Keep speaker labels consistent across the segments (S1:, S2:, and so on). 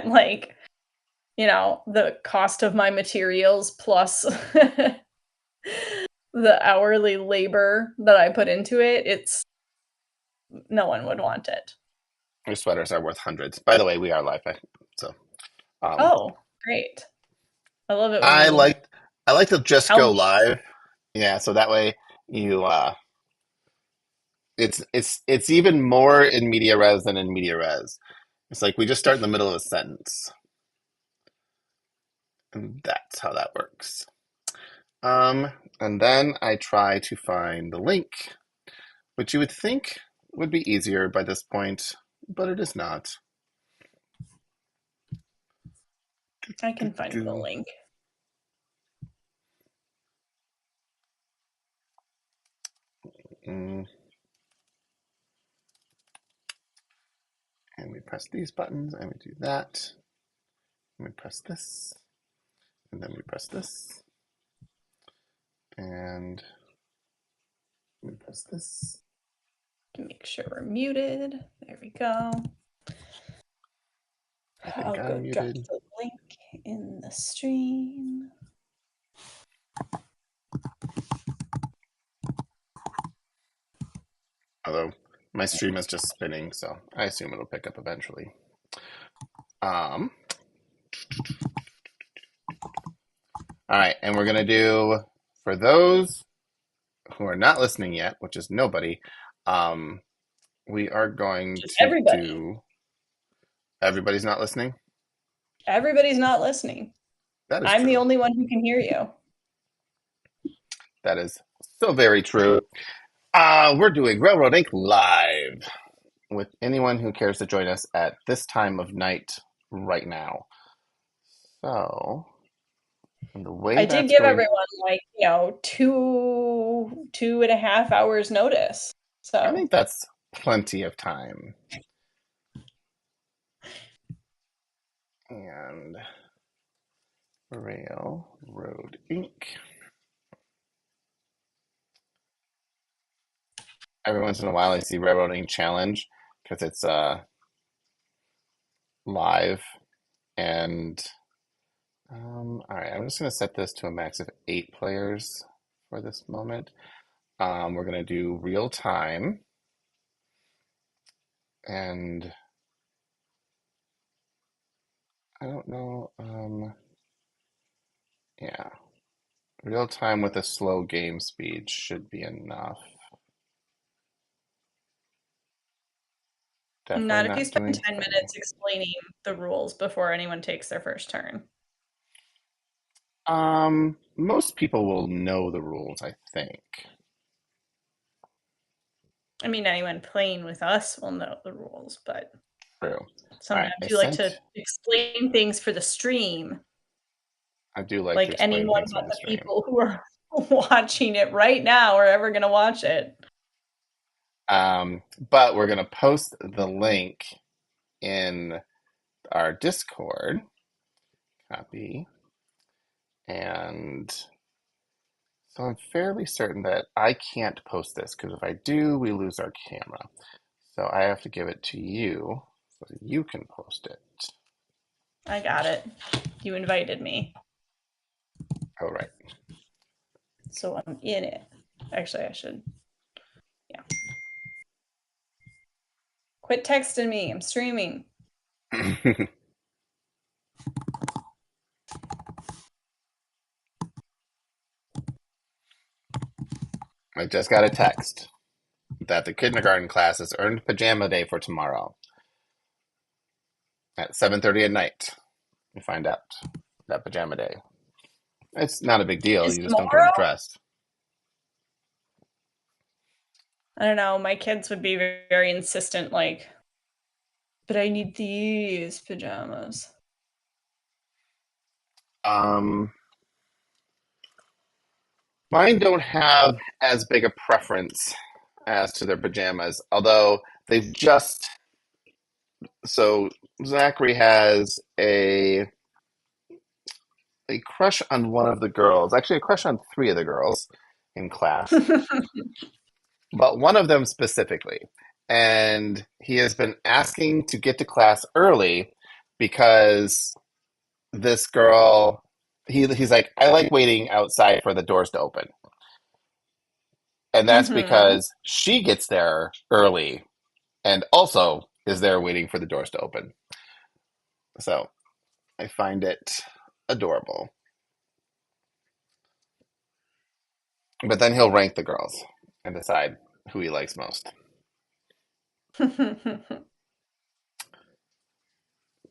S1: at like, the cost of my materials plus the hourly labor that I put into it, no one would want it.
S2: Your sweaters are worth hundreds. By the way, we are live. So um,
S1: Oh, great. I love it when
S2: I
S1: you
S2: like I like to just
S1: tell
S2: go
S1: me.
S2: live. Yeah, so that way you it's even more in media res than in media res. It's like we just start in the middle of a sentence, and that's how that works. Um, and then I try to find the link, which you would think would be easier by this point, but it is not.
S1: I can find the link.
S2: Mm. And we press these buttons, and we do that. And we press this, and then we press this, and we press this.
S1: Make sure we're muted. There we go.
S2: I think
S1: I'll go
S2: I'm
S1: drop
S2: muted.
S1: the link in the stream.
S2: Although my stream is just spinning, so I assume it'll pick up eventually. All right, and we're gonna do, for those who are not listening yet, which is nobody, we are going
S1: Just
S2: to
S1: everybody.
S2: do. Everybody's not listening.
S1: Everybody's not listening.
S2: That is
S1: I'm the
S2: true.
S1: only one who can hear you.
S2: That is so very true. We're doing Railroad Ink live with anyone who cares to join us at this time of night right now. So, the way
S1: I did
S2: that's
S1: give
S2: going,
S1: everyone like, 2.5 hours notice.
S2: I
S1: So
S2: think that's plenty of time. And Railroad Ink. Every once in a while, I see Railroad Ink Challenge because it's live. And all right, I'm just going to set this to a max of 8 players for this moment. We're going to do real time. And I don't know. Yeah, real time with a slow game speed should be enough. Definitely
S1: not if you
S2: not
S1: spend
S2: doing
S1: 10
S2: 30.
S1: minutes explaining the rules before anyone takes their first turn.
S2: Most people will know the rules, I think.
S1: I mean, anyone playing with us will know the rules, but
S2: True. All
S1: sometimes
S2: right, I
S1: you like to
S2: sent.
S1: explain things for the stream,
S2: I do like to
S1: like
S2: explain
S1: anyone
S2: things for
S1: but
S2: the
S1: the
S2: stream.
S1: people who are watching it right now are ever going to watch it.
S2: But we're gonna post the link in our Discord. Copy. And so I'm fairly certain that I can't post this because if I do, we lose our camera. So I have to give it to you so that you can post it.
S1: I got it. You invited me,
S2: Oh, right.
S1: so I'm in it. Actually, I should. Yeah. Quit texting me. I'm streaming.
S2: I just got a text that the kindergarten class has earned pajama day for tomorrow at 7:30 at night. We find out that pajama day. It's not a big deal.
S1: Is
S2: You just don't get
S1: tomorrow?
S2: undressed.
S1: I don't know. My kids would be very insistent, like, but I need these pajamas.
S2: Um, Mine don't have as big a preference as to their pajamas, although they've just so Zachary has a crush on one of the girls, actually a crush on 3 of the girls in class, but one of them specifically. And he has been asking to get to class early because this girl, he's like, I like waiting outside for the doors to open. And that's
S1: Mm-hmm.
S2: because she gets there early and also is there waiting for the doors to open. So I find it adorable. But then he'll rank the girls and decide who he likes most.
S1: All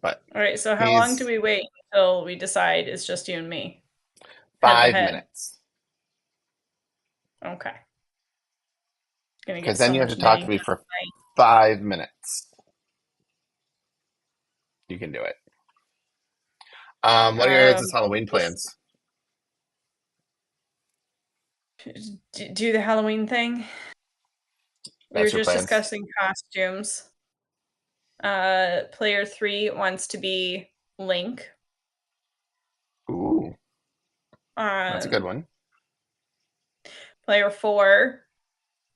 S2: But
S1: right, so how long do
S2: he's
S1: we wait until we decide it's just you and me? Head to
S2: five
S1: head.
S2: minutes.
S1: Okay. Gonna get
S2: Because then
S1: so
S2: you have to
S1: much
S2: talk
S1: knitting
S2: to me
S1: done
S2: for 5 minutes. You can do it. What are your guys'
S1: tonight.
S2: Halloween
S1: Just
S2: plans?
S1: do the Halloween thing. We were
S2: That's your
S1: just
S2: plans?
S1: discussing costumes. Player three wants to be Link.
S2: Ooh, that's a
S1: Um,
S2: good one.
S1: player four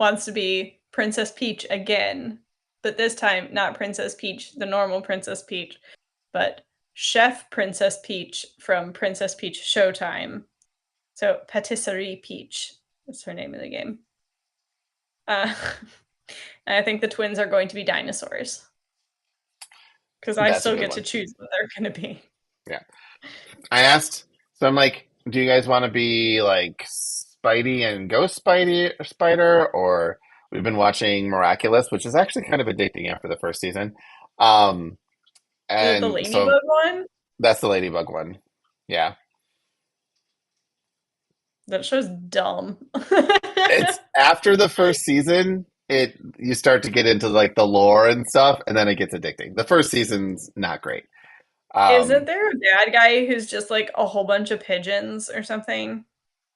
S1: wants to be Princess Peach again, but this time not Princess Peach, the normal Princess Peach, but Chef Princess Peach from Princess Peach Showtime. So Patisserie Peach is her name in the game. Uh, and I think the twins are going to be dinosaurs because I
S2: That's a
S1: still
S2: good
S1: get to
S2: one.
S1: choose what they're going to be.
S2: Yeah. I asked, so I'm like, do you guys want to be like Spidey and Ghost Spidey or Spider, or we've been watching Miraculous, which is actually kind of addicting after the first season. Um,
S1: Is it the
S2: and so
S1: ladybug one?
S2: that's the Ladybug one. Yeah.
S1: That show's dumb.
S2: It's after the first season, it you start to get into like the lore and stuff, and then it gets addicting. The first season's not great.
S1: Isn't
S2: Um,
S1: there a bad guy who's just like a whole bunch of pigeons or something?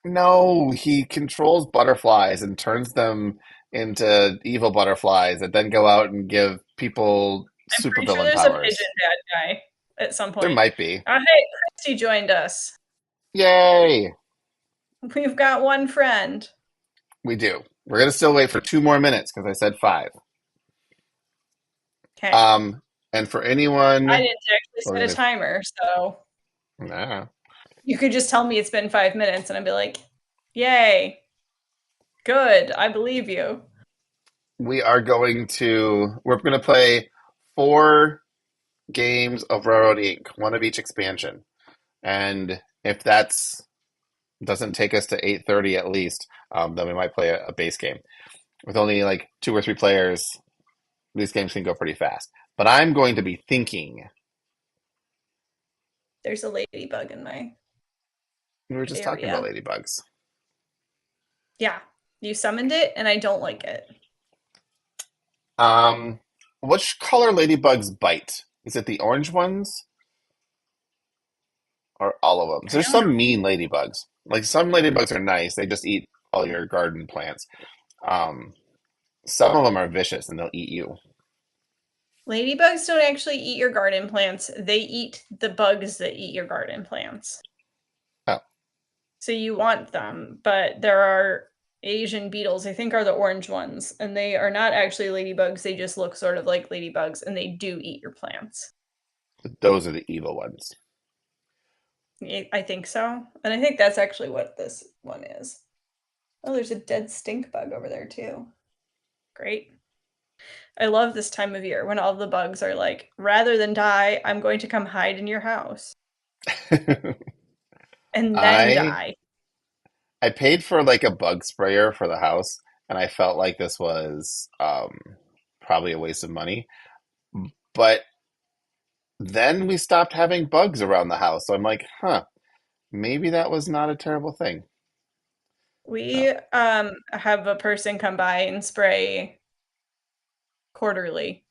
S2: no, he controls butterflies and turns them into evil butterflies that then go out and give people
S1: I'm pretty sure
S2: supervillain
S1: there's a pigeon
S2: powers.
S1: bad guy at some
S2: There
S1: point.
S2: might be.
S1: Hey, Christy joined us.
S2: Yay!
S1: We've got one friend.
S2: We do. We're gonna still wait for 2 more minutes because I said five.
S1: Okay.
S2: Um, and for
S1: I
S2: anyone,
S1: didn't actually
S2: well,
S1: set a timer, so
S2: nah,
S1: you could just tell me it's been 5 minutes and I'd be like, yay, good, I believe you.
S2: we're gonna play 4 games of Railroad Inc., one of each expansion. And if that's doesn't take us to 8:30 at least, then we might play a base game. With only like 2 or 3 players, these games can go pretty fast. But I'm going to be thinking.
S1: There's a ladybug in my
S2: We were just talking about
S1: area.
S2: ladybugs.
S1: Yeah, you summoned it and I don't like it.
S2: Um, which color ladybugs bite? Is it the orange ones or all of them?
S1: I
S2: There's
S1: don't
S2: some
S1: know.
S2: mean ladybugs. Like some ladybugs are nice; they just eat all your garden plants. Um, some of them are vicious and they'll eat you.
S1: Ladybugs don't actually eat your garden plants. They eat the bugs that eat your garden plants.
S2: Oh,
S1: So you want them, but there are Asian beetles, I think are the orange ones, and they are not actually ladybugs. They just look sort of like ladybugs and they do eat your plants.
S2: those are the evil ones.
S1: I think so. And I think that's actually what this one is. Oh, there's a dead stink bug over there too. Great. I love this time of year when all the bugs are like, rather than die, I'm going to come hide in your house and then
S2: I
S1: die.
S2: I paid for like a bug sprayer for the house, and I felt like this was probably a waste of money. But then we stopped having bugs around the house, so I'm like, huh, maybe that was not a terrible thing. So,
S1: We have a person come by and spray quarterly,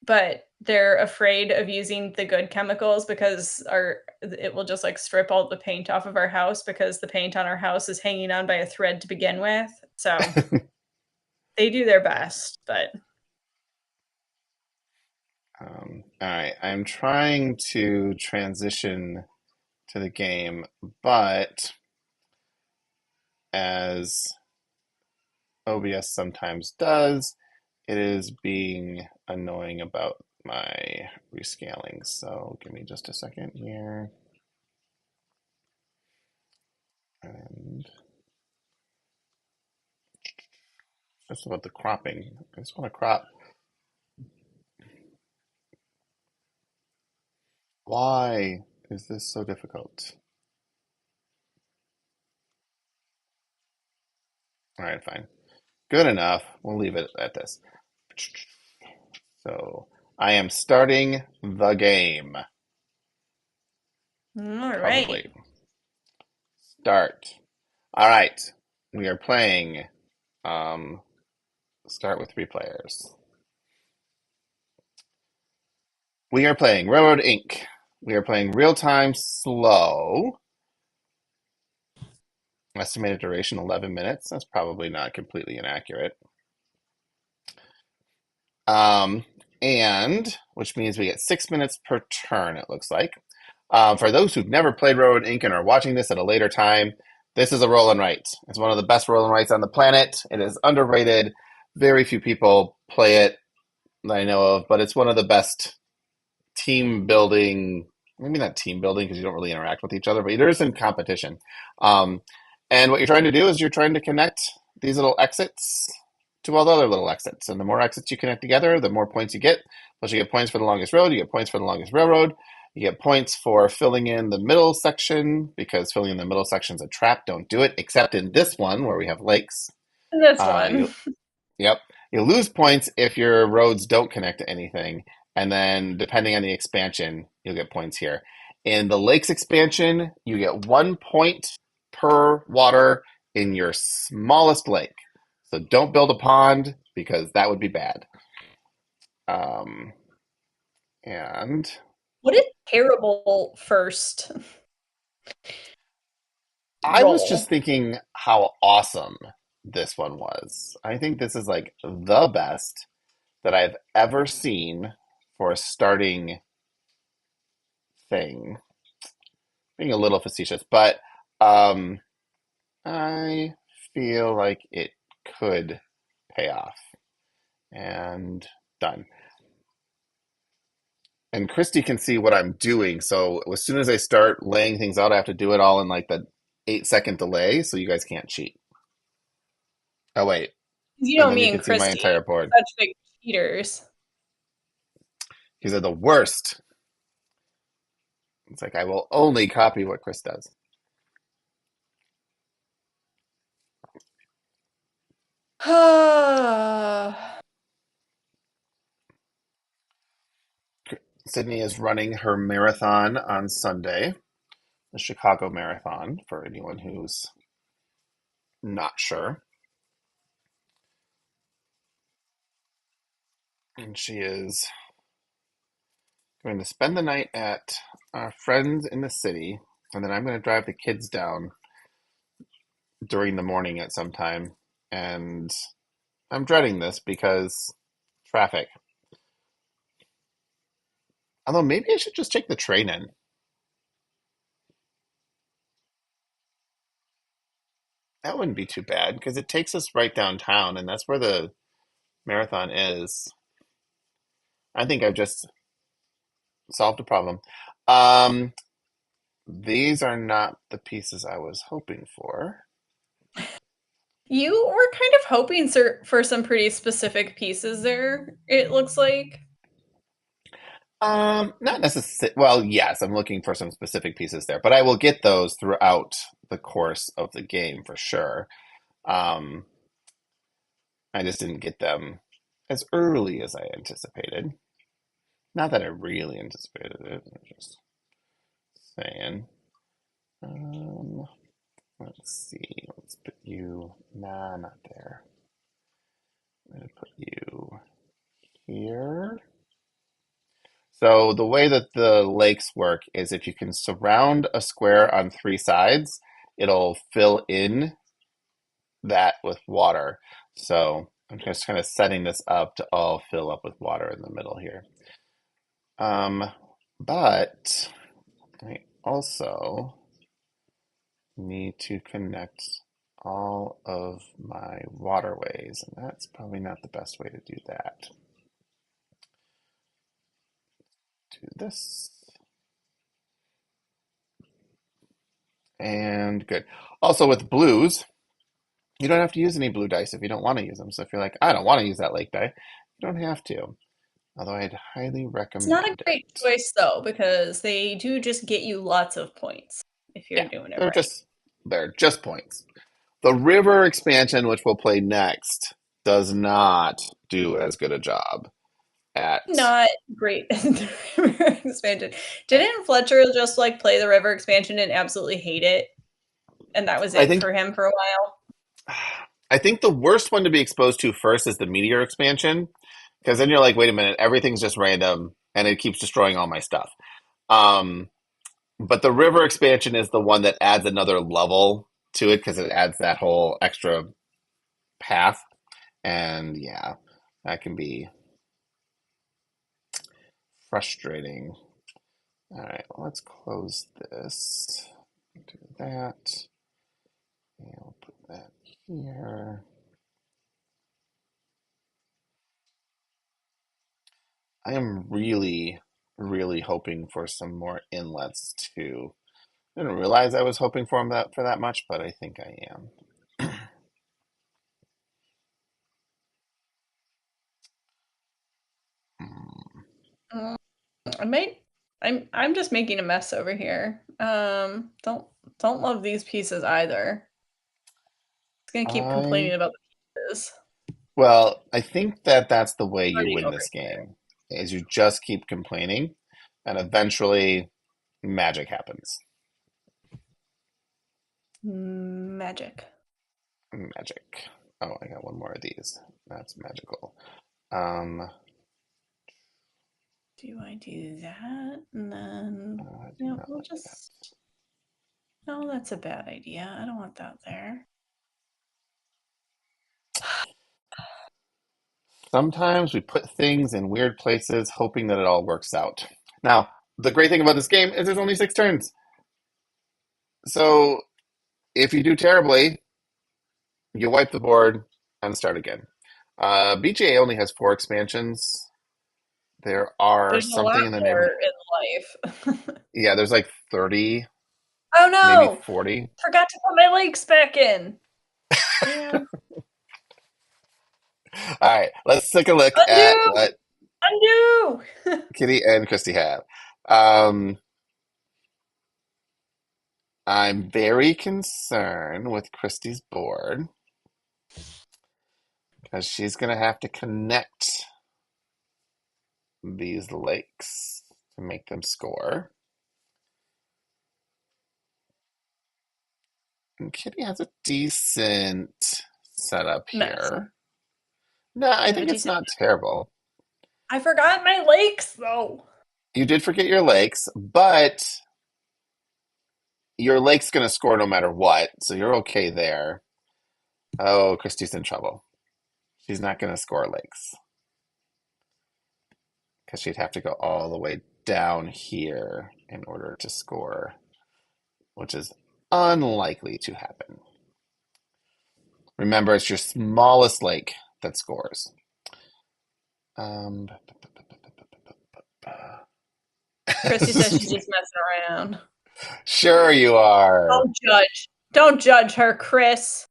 S1: but they're afraid of using the good chemicals because our it will just like strip all the paint off of our house because the paint on our house is hanging on by a thread to begin with. So they do their best, but
S2: all right, I'm trying to transition to the game, but as OBS sometimes does, it is being annoying about my rescaling. So give me just a second here. And just about the cropping. I just want to crop. Why is this so difficult? All right, fine. Good enough. We'll leave it at this. So I am starting the game.
S1: All right.
S2: Probably. Start. All right. We are playing. Um, start with 3 players. We are playing Railroad Inc. We are playing real time slow. Estimated duration 11 minutes. That's probably not completely inaccurate. Um, and which means we get 6 minutes per turn, it looks like. For those who've never played Railroad Inc. and are watching this at a later time, this is a roll and write. It's one of the best roll and writes on the planet. It is underrated. Very few people play it that I know of, but it's one of the best team building. Maybe not team building because you don't really interact with each other, but there is some competition. Um, and what you're trying to do is you're trying to connect these little exits to all the other little exits. And the more exits you connect together, the more points you get. Plus, you get points for the longest road, you get points for the longest railroad, you get points for filling in the middle section because filling in the middle section is a trap. Don't do it, except in this one where we have lakes.
S1: This
S2: You
S1: one.
S2: Yep. You lose points if your roads don't connect to anything. And then, depending on the expansion, you'll get points here. In the lakes expansion, you get 1 point per water in your smallest lake. So don't build a pond because that would be bad. Um, and
S1: What a terrible first
S2: I was just
S1: roll.
S2: thinking how awesome this one was. I think this is like the best that I've ever seen for a starting thing. Being a little facetious, but um, I feel like it could pay off. And done. And Christy can see what I'm doing. So as soon as I start laying things out, I have to do it all in like the 8 second delay, so you guys can't cheat. Oh wait,
S1: You
S2: and
S1: know
S2: then you
S1: me and
S2: can see my
S1: Christy,
S2: entire board.
S1: such big cheaters.
S2: These are the worst. It's like I will only copy what Chris does. Sydney is running her marathon on Sunday, the Chicago Marathon, for anyone who's not sure. And she is going to spend the night at our friends in the city, and then I'm going to drive the kids down during the morning at some time. And I'm dreading this because traffic. Although maybe I should just take the train in. That wouldn't be too bad because it takes us right downtown, and that's where the marathon is. I think I've just solved a problem. Um, these are not the pieces I was hoping for.
S1: You were kind of hoping for some pretty specific pieces there, it looks like.
S2: Not necessarily. Well, yes, I'm looking for some specific pieces there, but I will get those throughout the course of the game for sure. Um, I just didn't get them as early as I anticipated. Not that I really anticipated it. I'm just saying. Um, let's see. Let's put you. Nah, not there. I'm gonna put you here. So the way that the lakes work is if you can surround a square on 3 sides, it'll fill in that with water. So I'm just kind of setting this up to all fill up with water in the middle here. Um, but I also need to connect all of my waterways, and that's probably not the best way to do that. do this. And good. Also with blues, you don't have to use any blue dice if you don't want to use them. So if you're like, I don't want to use that lake die, you don't have to. Although I'd highly
S1: It's not a
S2: recommend
S1: great
S2: it.
S1: choice though, because they do just get you lots of points if you're
S2: Yeah,
S1: doing it
S2: they're
S1: right.
S2: just they're just points. The river expansion, which we'll play next, does not do as good a job at.
S1: Not great in the river expansion. Didn't Fletcher just like play the river expansion and absolutely hate it? And that was
S2: I
S1: it
S2: think
S1: for him for a while.
S2: I think the worst one to be exposed to first is the meteor expansion, because then you're like, wait a minute, everything's just random and it keeps destroying all my stuff. Um, but the river expansion is the one that adds another level to it because it adds that whole extra path. And yeah, that can be frustrating. All right, well, let's close this. Do that. And we'll put that here. I am really, really hoping for some more inlets too. I didn't realize I was hoping for that much, but I think I am. Hmm.
S1: Mm, I might. I'm just making a mess over here. Don't love these pieces either. It's gonna keep complaining
S2: I
S1: about the pieces.
S2: Well, I think that that's the way you
S1: Starting
S2: win
S1: over
S2: this
S1: here.
S2: game, is you just keep complaining, and eventually magic happens.
S1: Magic.
S2: Magic. Oh, I got one more of these. That's magical. Um,
S1: Do I do that? And then,
S2: I do
S1: yeah,
S2: not
S1: we'll
S2: like that.
S1: just. No, that's a bad idea. I don't want that there.
S2: Sometimes we put things in weird places, hoping that it all works out. Now, the great thing about this game is there's only 6 turns. So if you do terribly, you wipe the board and start again. BGA only has 4 expansions. There are
S1: There's a
S2: something
S1: lot
S2: in the
S1: more
S2: neighborhood.
S1: in life.
S2: Yeah, there's like 30,
S1: Oh
S2: maybe
S1: no!
S2: 40.
S1: Forgot to put my legs back in. Man.
S2: All right, let's take a look at
S1: Undo!
S2: what
S1: Undo!
S2: Kitty and Christy have. Um, I'm very concerned with Christy's board because she's going to have to connect these lakes to make them score. And Kitty has a decent setup
S1: Mess.
S2: here. No,
S1: I
S2: I
S1: have a
S2: think it's
S1: decent.
S2: not terrible.
S1: I forgot my legs though.
S2: You did forget your lakes, but your lake's going to score no matter what, so you're okay there. Oh, Christy's in trouble. She's not going to score lakes because she'd have to go all the way down here in order to score, which is unlikely to happen. Remember, it's your smallest lake that scores. Um,
S1: Christy says she's just messing around.
S2: sure you are.
S1: Don't judge. Don't judge her, Chris.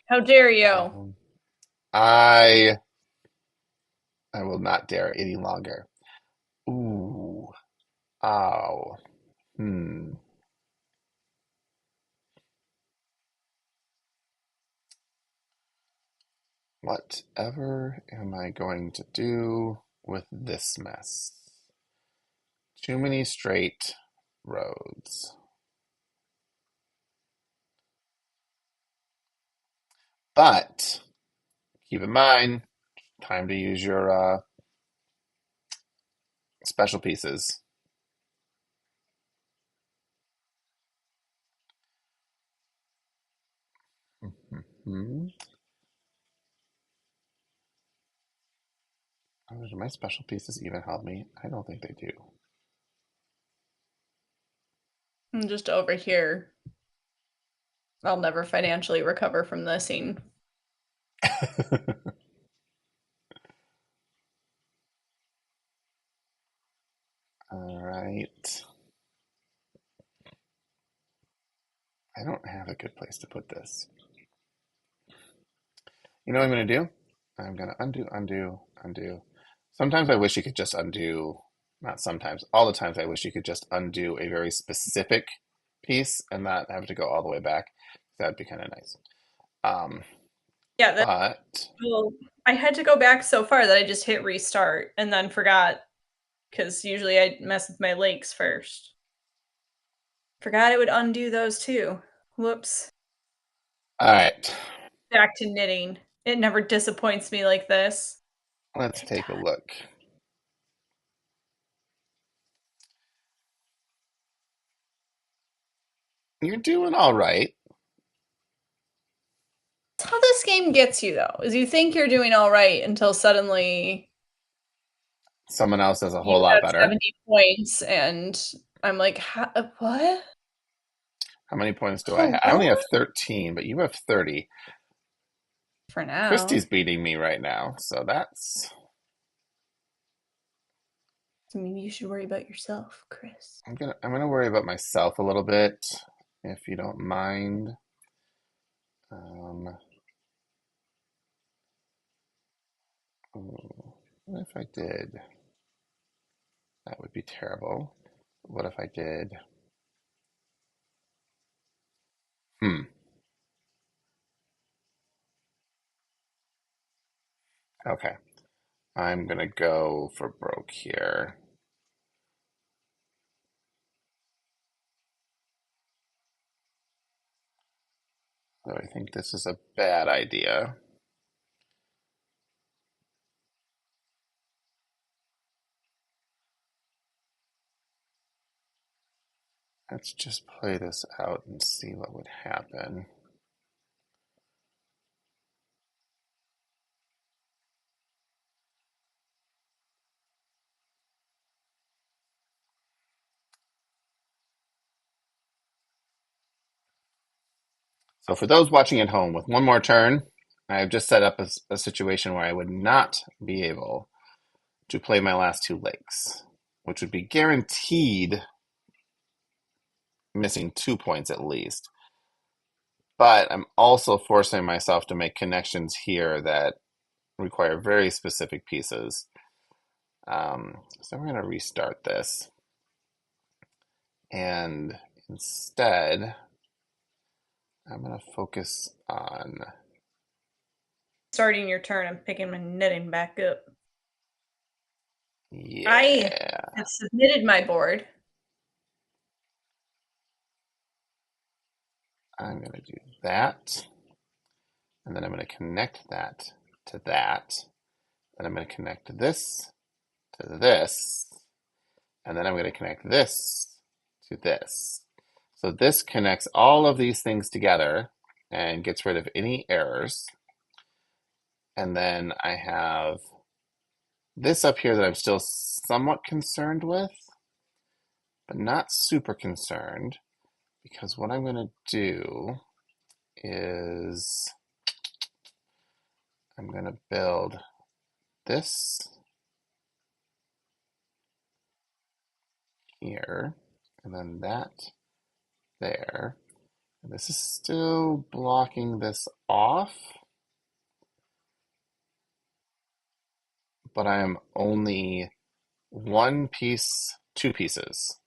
S1: How dare you?
S2: Um, I I will not dare any longer. Ooh, ow. Hmm. Whatever am I going to do with this mess? Too many straight roads. But keep in mind, time to use your special pieces. Hmm. Oh, do my special pieces even help me? I don't think they
S1: I'm just over here. I'll never financially recover from this. The scene.
S2: do. right. I don't have a good place to put this. You know what I'm going to do? I'm going to undo, undo, undo. Sometimes I wish you could just undo, not sometimes, all the times I wish you could just undo a very specific piece and not have to go all the way back. That'd be kind of nice. Um,
S1: Yeah,
S2: but
S1: well, I had to go back so far that I just hit restart and then forgot because usually I mess with my lakes first. Forgot it would undo those too. Whoops.
S2: all right,
S1: Back to knitting. It never disappoints me like this.
S2: let's take a look. You're doing all right.
S1: That's how this game gets you, though, is you think you're doing all right until suddenly
S2: Someone else does a
S1: you
S2: whole lot
S1: have
S2: better.
S1: 70 points, and I'm like, what?
S2: How many points do I have? I
S1: Hello?
S2: only have 13, but you have 30.
S1: For now.
S2: Christy's beating me right now, so that's.
S1: So maybe you should worry about yourself, Chris.
S2: I'm gonna worry about myself a little bit, if you don't mind. Um, what if I did? That would be terrible. What if I did? Hmm. Okay. I'm gonna go for broke here. So I think this is a bad idea. Let's just play this out and see what would happen. So for those watching at home, with one more turn, I've just set up a situation where I would not be able to play my last two lakes, which would be guaranteed missing 2 points at least. But I'm also forcing myself to make connections here that require very specific pieces. So we're going to restart this. And instead, I'm going to focus on.
S1: Starting your turn, I'm picking my knitting back up. I
S2: Yeah,
S1: have submitted my board.
S2: I'm going to do that. And then I'm going to connect that to that. Then I'm going to connect this to this. And then I'm going to connect this to this. So this connects all of these things together and gets rid of any errors. And then I have this up here that I'm still somewhat concerned with, but not super concerned, because what I'm going to do is I'm going to build this here, and then that there. And this is still blocking this off, but I am only one piece, two pieces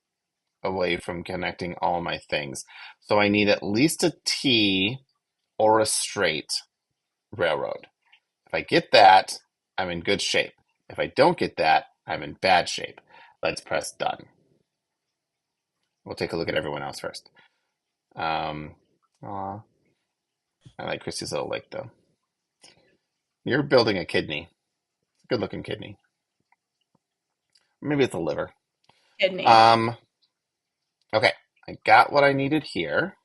S2: away from connecting all my things. So I need at least a T or a straight railroad. If I get that, I'm in good shape. If I don't get that, I'm in bad shape. Let's press done. We'll take a look at everyone else first. Aw, I like Christy's little lake though. You're building a kidney. Good looking kidney. Maybe it's a liver.
S1: Kidney.
S2: Um, okay, I got what I needed here.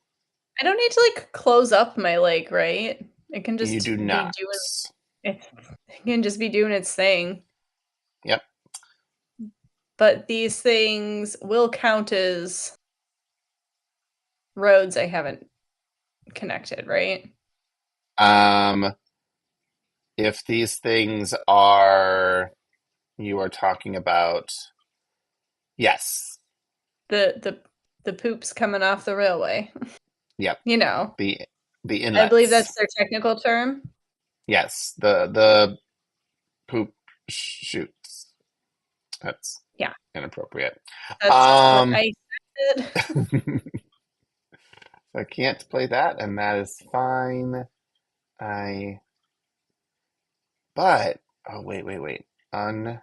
S1: I don't need to like close up my lake, right? It can
S2: You
S1: just
S2: do
S1: be
S2: not.
S1: doing it. It can just be doing its thing.
S2: Yep.
S1: But these things will count as roads I haven't connected, right?
S2: Um, if these things are, you are talking about, yes.
S1: the poops coming off the railway.
S2: Yep.
S1: You know,
S2: The
S1: I believe
S2: inlets.
S1: that's their technical term.
S2: Yes, the poop shoots. That's
S1: Yeah,
S2: inappropriate.
S1: that's what
S2: Um,
S1: I said.
S2: I can't play that, and that is fine. I but oh wait. Undo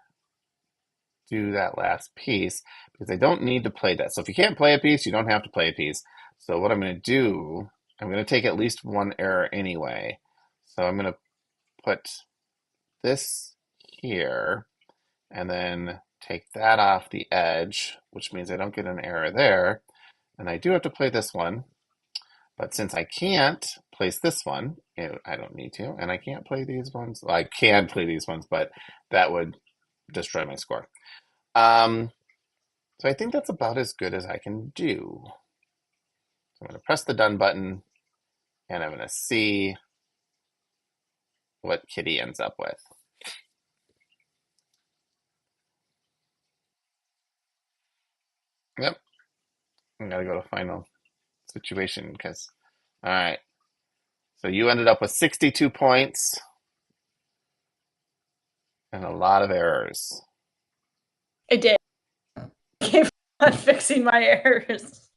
S2: that last piece because I don't need to play that. So if you can't play a piece, you don't have to play a piece. So what I'm going to do, I'm going to take at least one error anyway. So I'm going to put this here and then take that off the edge, which means I don't get an error there. And I do have to play this one, but since I can't place this one, I don't need to, and I can't play these ones. Well, I can play these ones, but that would destroy my score. Um, so I think that's about as good as I can do. So I'm going to press the done button, and I'm going to see what Kitty ends up with. Yep, I got to go to final situation because, all right. So you ended up with 62 points and a lot of errors.
S1: I did. Keep on fixing my errors.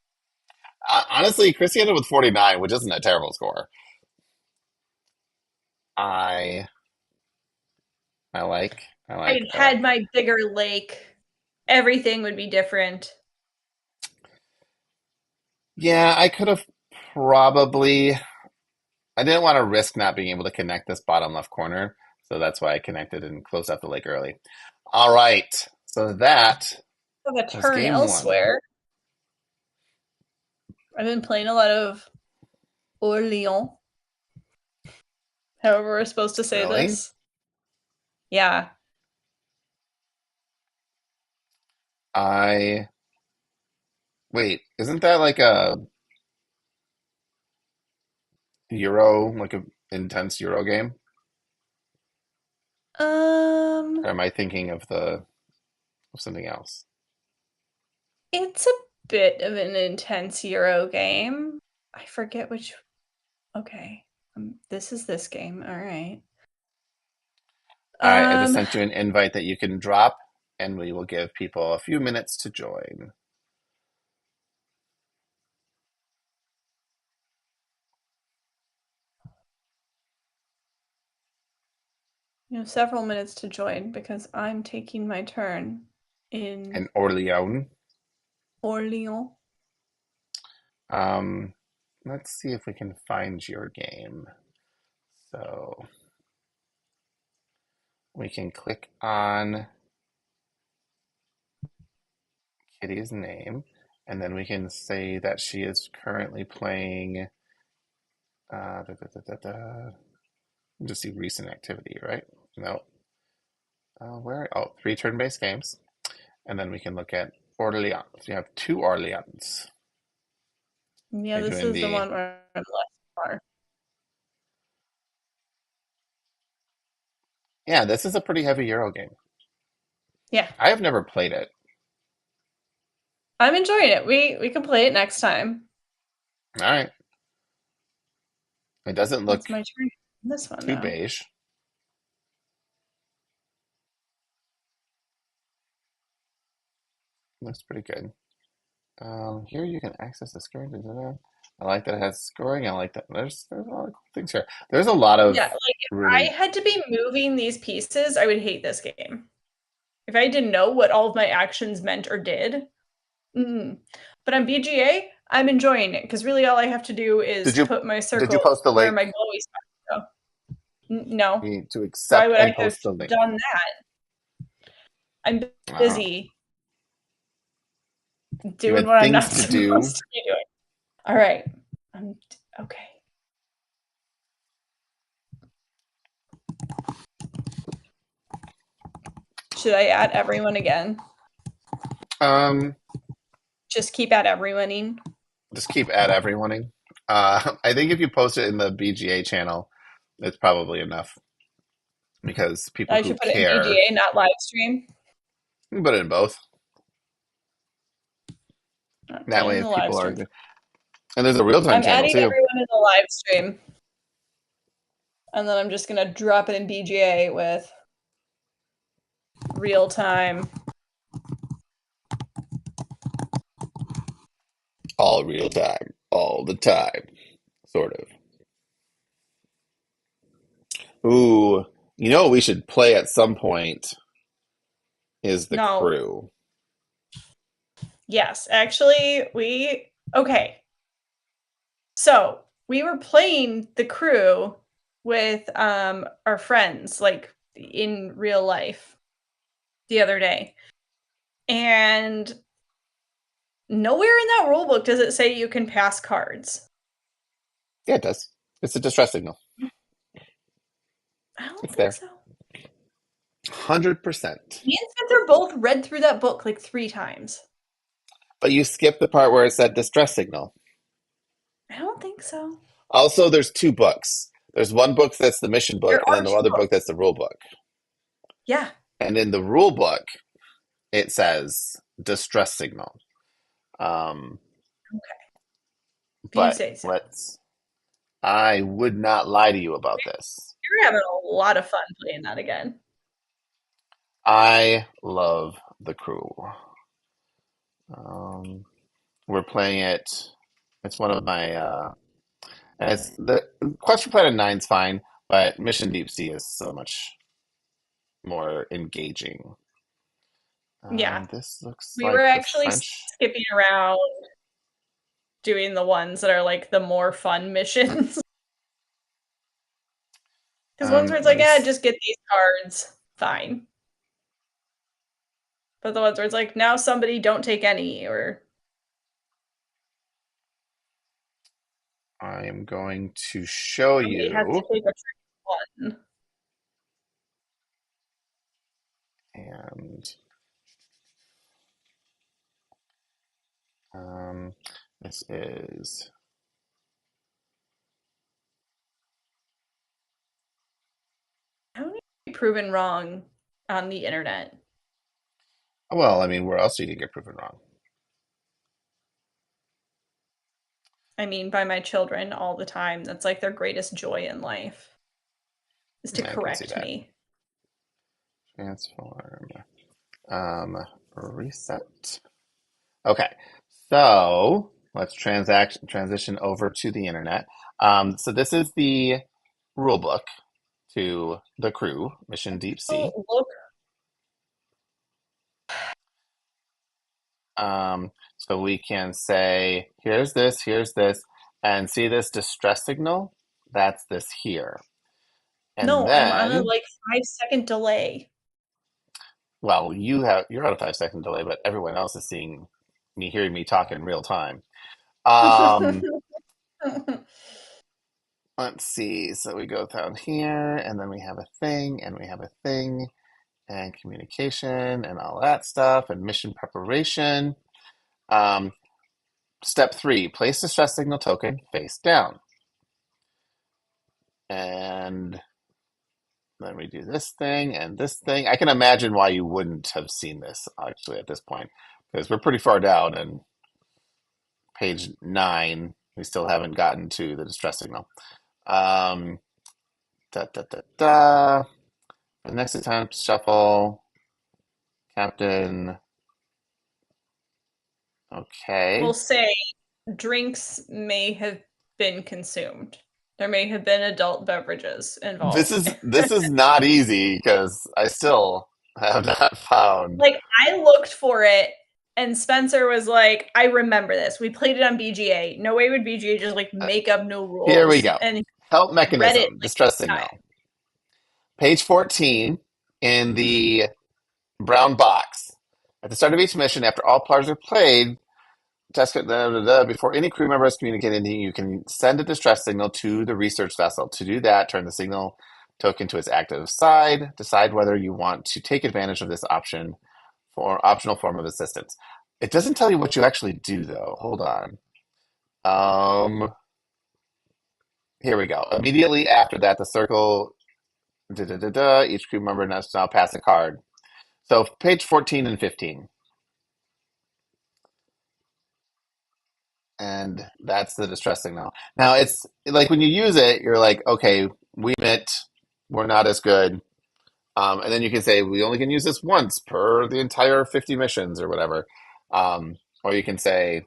S2: Honestly, Chrissy ended with 49, which isn't a terrible score. I I like
S1: I
S2: I
S1: had
S2: like it.
S1: my bigger lake. Everything would be different.
S2: Yeah, I could have probably. I didn't want to risk not being able to connect this bottom left corner, so that's why I connected and closed out the lake early. All right, so that
S1: Have a
S2: was
S1: turn
S2: game one.
S1: elsewhere. I've been playing a lot of Orleans. However, we're supposed to say
S2: Really?
S1: this. Yeah.
S2: I wait. Isn't that like a Euro, like a intense Euro game?
S1: Um,
S2: Or am I thinking of the of something else?
S1: it's a bit of an intense Euro game. I forget which. Okay. This is this game. All right.
S2: All right, I just
S1: Um,
S2: sent you an invite that you can drop, and we will give people a few minutes to join.
S1: you have several minutes to join because I'm taking my turn in
S2: And Orleans.
S1: Orleans.
S2: Um, let's see if we can find your game. So we can click on Kitty's name, and then we can say that she is currently playing. Da, da, da, da, da. Just see recent activity, right? No. Where? Oh, three turn-based games, and then we can look at Orleans. You have two Orleans.
S1: Yeah,
S2: You're
S1: this
S2: doing
S1: is the
S2: the
S1: one where I'm less far.
S2: Yeah. This is a pretty heavy Euro game.
S1: Yeah,
S2: I have never played it.
S1: I'm enjoying it. We can play it next time.
S2: All right. It doesn't look
S1: It's my turn. This one
S2: too
S1: now.
S2: beige. Looks pretty good. Here you can access the scoring. Da, da, da. I like that it has scoring. I like that. There's a lot of cool things here. There's a lot of
S1: Yeah, like if I
S2: really.
S1: had to be moving these pieces, I would hate this game. If I didn't know what all of my actions meant or did. Mm. But on BGA, I'm enjoying it because really all I have to do is
S2: Did you
S1: put my
S2: did you
S1: circle
S2: post the
S1: where
S2: link?
S1: my glowy spots go. No.
S2: You need to
S1: Why
S2: accept
S1: would
S2: and
S1: I have
S2: post the link.
S1: done that? I'm
S2: Oh,
S1: busy
S2: you
S1: doing
S2: had
S1: what I'm
S2: things
S1: not
S2: to do.
S1: supposed to be doing. All right. I'm okay. Should I add everyone again?
S2: Um,
S1: Just keep at everyone.
S2: just keep at everyoneing. I think if you post it in the BGA channel, it's probably enough because people
S1: I
S2: who
S1: should put it in
S2: care,
S1: BGA, not live stream.
S2: you can put it in both. That
S1: Putting
S2: way,
S1: in
S2: if
S1: the live
S2: people are,
S1: stream.
S2: and there's a real time
S1: I'm
S2: channel
S1: adding
S2: too.
S1: everyone in the live stream, and then I'm just gonna drop it in BGA with real time.
S2: All real time, all the time, sort of. Ooh, you know what we should play at some point is The
S1: No.
S2: Crew.
S1: Yes, actually, okay. So we were playing The Crew with our friends, like in real life, the other day. And nowhere in that rule book does it say you can pass cards.
S2: Yeah, it does. It's a distress signal.
S1: I don't
S2: It's
S1: think
S2: there.
S1: so.
S2: 100%.
S1: Me and Spencer both read through that book like 3 times.
S2: But you skip the part where it said distress signal.
S1: I don't think so.
S2: Also, there's two books. There's one book that's the mission
S1: There
S2: book, and
S1: are
S2: then the
S1: two
S2: other book that's
S1: books.
S2: the rule book.
S1: Yeah.
S2: And in the rule book, it says distress signal. Um,
S1: Okay. If you
S2: but
S1: say so.
S2: I would not lie to you about this.
S1: You're having a lot of fun playing that again.
S2: I love The Crew. We're playing it. It's one of my. It's the Quest for Planet Nine's fine, but Mission Deep Sea is so much more engaging.
S1: Yeah.
S2: This looks
S1: We were
S2: like the
S1: actually
S2: French.
S1: skipping around doing the ones that are like the more fun missions. Because ones where it's
S2: Let
S1: like,
S2: me.
S1: yeah, just get these cards, fine. But the ones where it's like, now somebody don't take any, or
S2: I am going to show
S1: somebody has to
S2: you,
S1: take a trick one.
S2: and um, this is.
S1: How many be proven wrong on the internet?
S2: Well, I mean, where else do you get proven wrong?
S1: I mean, by my children all the time. That's like their greatest joy in life is to
S2: I can see
S1: correct
S2: that.
S1: me.
S2: Transform. Reset. Okay, so let's transition over to the internet. So this is the rule book to The Crew, Mission Deep Sea.
S1: Oh, look.
S2: So we can say, here's this, and see this distress signal? That's this here. And
S1: No, I'm on a
S2: then,
S1: like 5 second delay.
S2: well, you're on a 5 second delay, but everyone else is seeing me, hearing me talk in real time. Um, let's see. So we go down here, and then we have a thing, and we have a thing, and communication, and all that stuff, and mission preparation. Um, Step 3, place the stress signal token face down. And then we do this thing and this thing. I can imagine why you wouldn't have seen this actually at this point, because we're pretty far down and page 9. We still haven't gotten to the distress signal. Um, da, da, da, da. The next attempt, shuffle, captain.
S1: We'll
S2: Okay.
S1: say drinks may have been consumed. There may have been adult beverages
S2: This
S1: involved.
S2: is this is not easy because I still have not found.
S1: Like I looked for it and Spencer was like, I remember this. We played it on BGA. No way would BGA just like
S2: uh,
S1: make up new
S2: Here we
S1: rules.
S2: go.
S1: And he
S2: Help
S1: read it
S2: mechanism,
S1: like
S2: distress
S1: 3
S2: signal. Page 14 in the brown box. At the start of each mission, after all players are played, before any crew member has communicated anything, you can send a distress signal to the research vessel. To do that, turn the signal token to its active side. Decide whether you want to take advantage of this optional form of assistance. It doesn't tell you what you actually do, though. Hold on. Here we go. Immediately after that, the circle. Each crew member must now pass a card. So page 14 and 15. And that's the distress signal. Now it's like when you use it, you're like, okay, we admit we're not as good. And then you can say we only can use this once per the entire 50 missions or whatever. Or you can say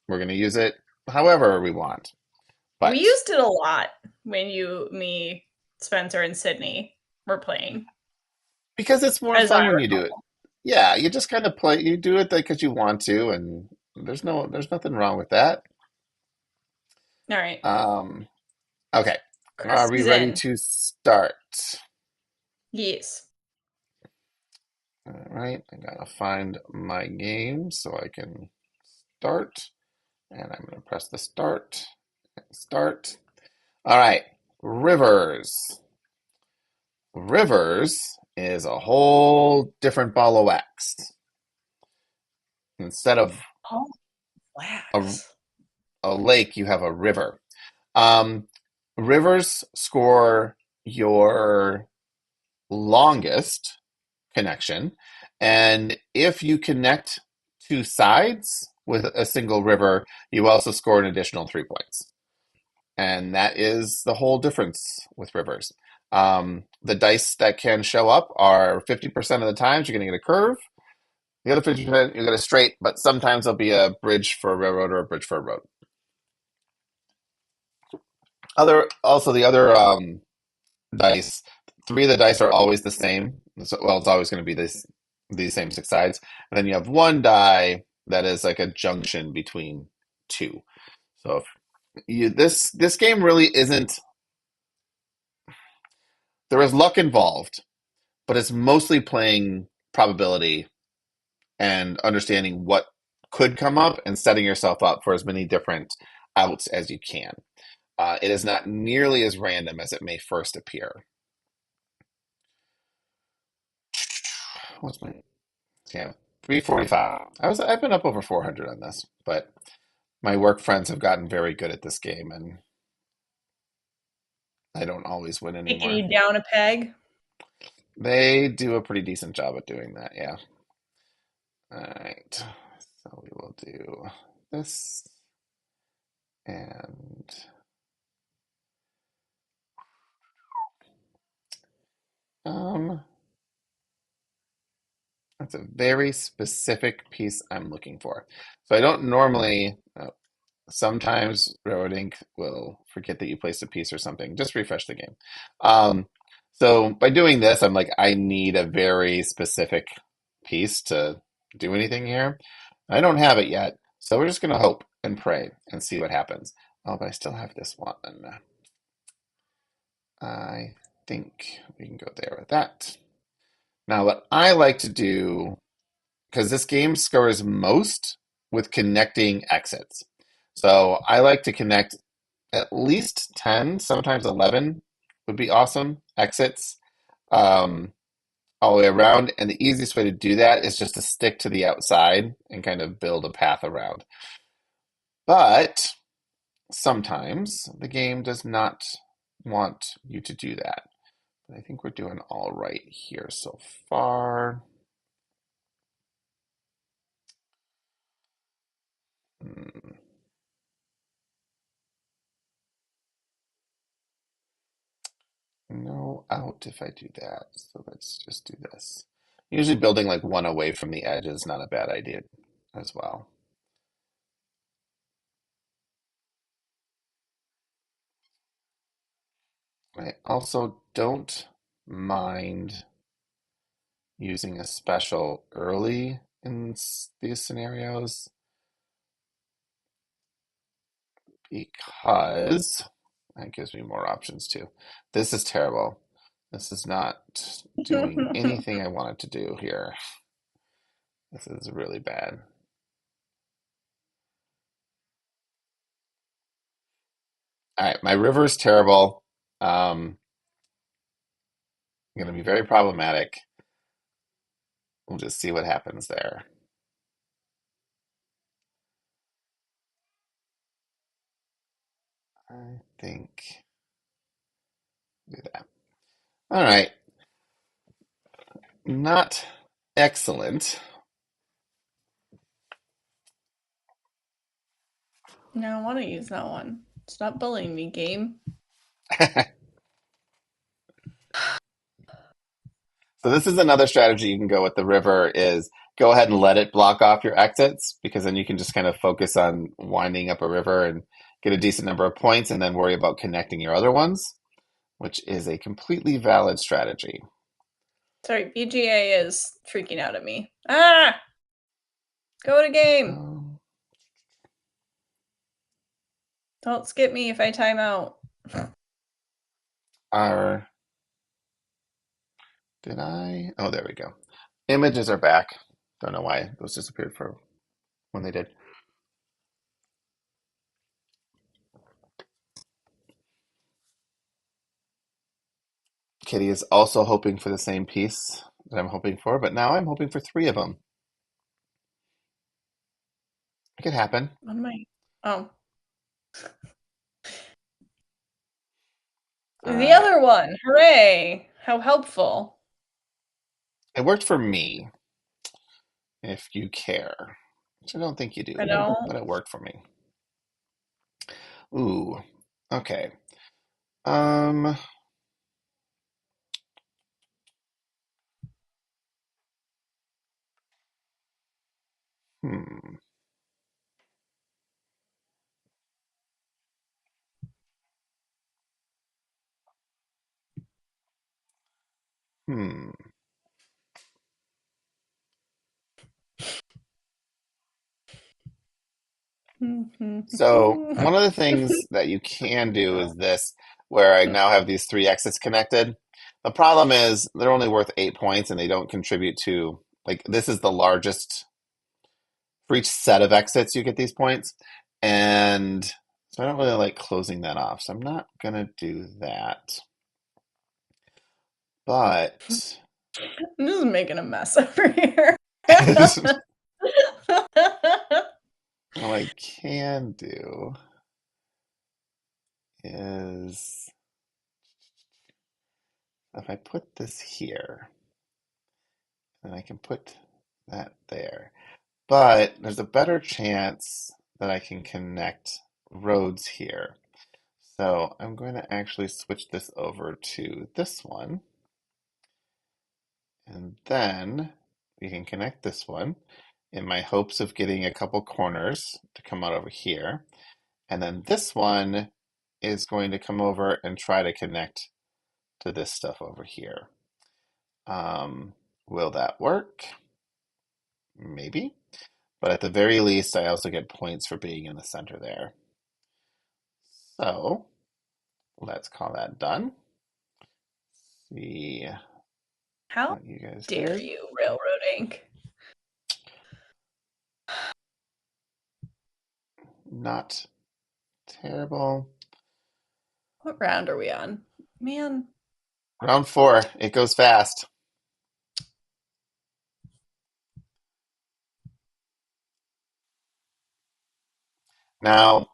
S2: we're going to use it however we want.
S1: We
S2: But
S1: used it a lot when me, Spencer, and Sydney were playing,
S2: because it's more
S1: as I
S2: fun when you do it.
S1: recall.
S2: Yeah, you just kind of play, you do it because you want to, and there's nothing wrong with that.
S1: All right.
S2: Um, okay. Are
S1: Chris
S2: we
S1: is
S2: ready
S1: in.
S2: to start?
S1: Yes.
S2: All right, I gotta find my game so I can start. And I'm gonna press the start. Start. All right, rivers. Rivers is a whole different ball of wax. Instead of
S1: Oh,
S2: a,
S1: wax.
S2: a lake, you have a river. Um, Rivers score your longest connection, and if you connect two sides with a single river, you also score an additional 3 points. And that is the whole difference with rivers. The dice that can show up are 50% of the times you're going to get a curve. The other 50% you get a straight, but sometimes there'll be a bridge for a railroad or a bridge for a road. The other dice, three of the dice are always the same. So, well, it's always going to be these same 6 sides. And then you have one die that is like a junction between two. So if this game really isn't. There is luck involved, but it's mostly playing probability and understanding what could come up and setting yourself up for as many different outs as you can. It is not nearly as random as it may first appear. What's my yeah 345? I've been up over 400 on this, but my work friends have gotten very good at this game, and I don't always win
S1: Taking
S2: anymore.
S1: you down a peg.
S2: They do a pretty decent job at doing that, yeah. All right, so we will do this and um that's a very specific piece I'm looking for. So I don't normally. Sometimes Railroad Ink will forget that you placed a piece or something. Just refresh the game. Um, so by doing this, I'm like, I need a very specific piece to do anything here. I don't have it yet, so we're just gonna hope and pray and see what happens. Oh, but I still have this one. I think we can go there with that. Now, what I like to do, because this game scores most with connecting exits. So I like to connect at least 10, sometimes 11 would be awesome exits um, all the way around. And the easiest way to do that is just to stick to the outside and kind of build a path around. But sometimes the game does not want you to do that. But I think we're doing all right here so far. Hmm. No out if I do that. So let's just do this. Usually building like one away from the edge is not a bad idea as well. I also don't mind using a special early in these scenarios because that gives me more options too. This is terrible. This is not doing anything I want it to do here. This is really bad. All right, my river is terrible. Going to be very problematic. We'll just see what happens there. I think do that. All right, not excellent.
S1: I don't want to use that one. Stop bullying me, game.
S2: So this is another strategy you can go with the river is go ahead and let it block off your exits because then you can just kind of focus on winding up a river and get a decent number of points and then worry about connecting your other ones, which is a completely valid strategy.
S1: Sorry, VGA is freaking out at me. Ah! Go to game.
S2: Um,
S1: Don't skip me if I time out.
S2: our Did I? Oh, there we go. Images are back. Don't know why those disappeared for when they did. Kitty is also hoping for the same piece that I'm hoping for, but now I'm hoping for three of them. It could happen.
S1: What am I? Oh. The
S2: Uh,
S1: other one. Hooray. How helpful.
S2: it worked for me, if you care, which I don't think you
S1: I
S2: do,
S1: don't.
S2: but it worked for me. Ooh, okay. Um, hmm, hmm. So one of the things that you can do is this, where I now have these three exits connected. The problem is they're only worth 8 points and they don't contribute to, like, this is the largest for each set of exits you get these points. And so I don't really like closing that off. So I'm not gonna do that. But
S1: I'm just making a mess over here.
S2: what I can do is if I put this here, then I can put that there. But there's a better chance that I can connect roads here. So I'm going to actually switch this over to this one. And then we can connect this one in my hopes of getting a couple corners to come out over here. And then this one is going to come over and try to connect to this stuff over here. Will that work? Maybe. But at the very least, I also get points for being in the center there. So let's call that done. See
S1: How
S2: what you guys
S1: dare
S2: did.
S1: you, Railroad Inc.?
S2: Not terrible.
S1: What round are we on? Man.
S2: Round four, it goes fast. Now,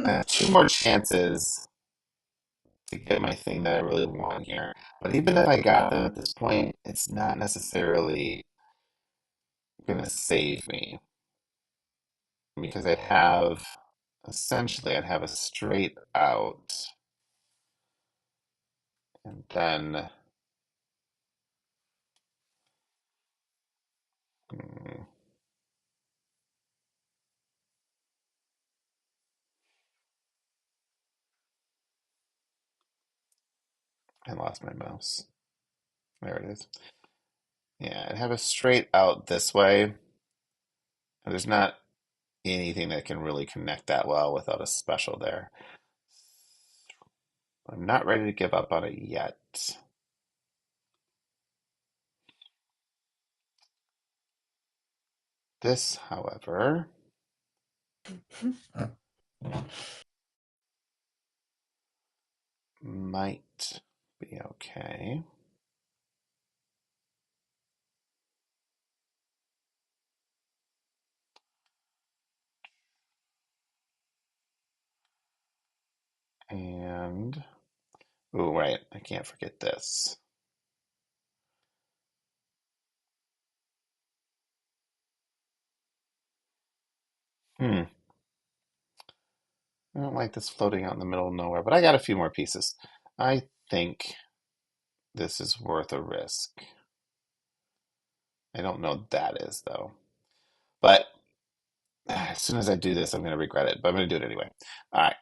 S2: I have two more chances to get my thing that I really want here. But even if I got them at this point, it's not necessarily going to save me because I'd have a straight out and then hmm, I lost my mouse. There it is. Yeah, I'd have a straight out this way. And there's not anything that can really connect that well without a special there. I'm not ready to give up on it yet. This, however, might be okay. And, oh, right, I can't forget this. Hmm. I don't like this floating out in the middle of nowhere, but I got a few more pieces. I think this is worth a risk. I don't know what that is, though. But as soon as I do this, I'm going to regret it, but I'm going to do it anyway. All right,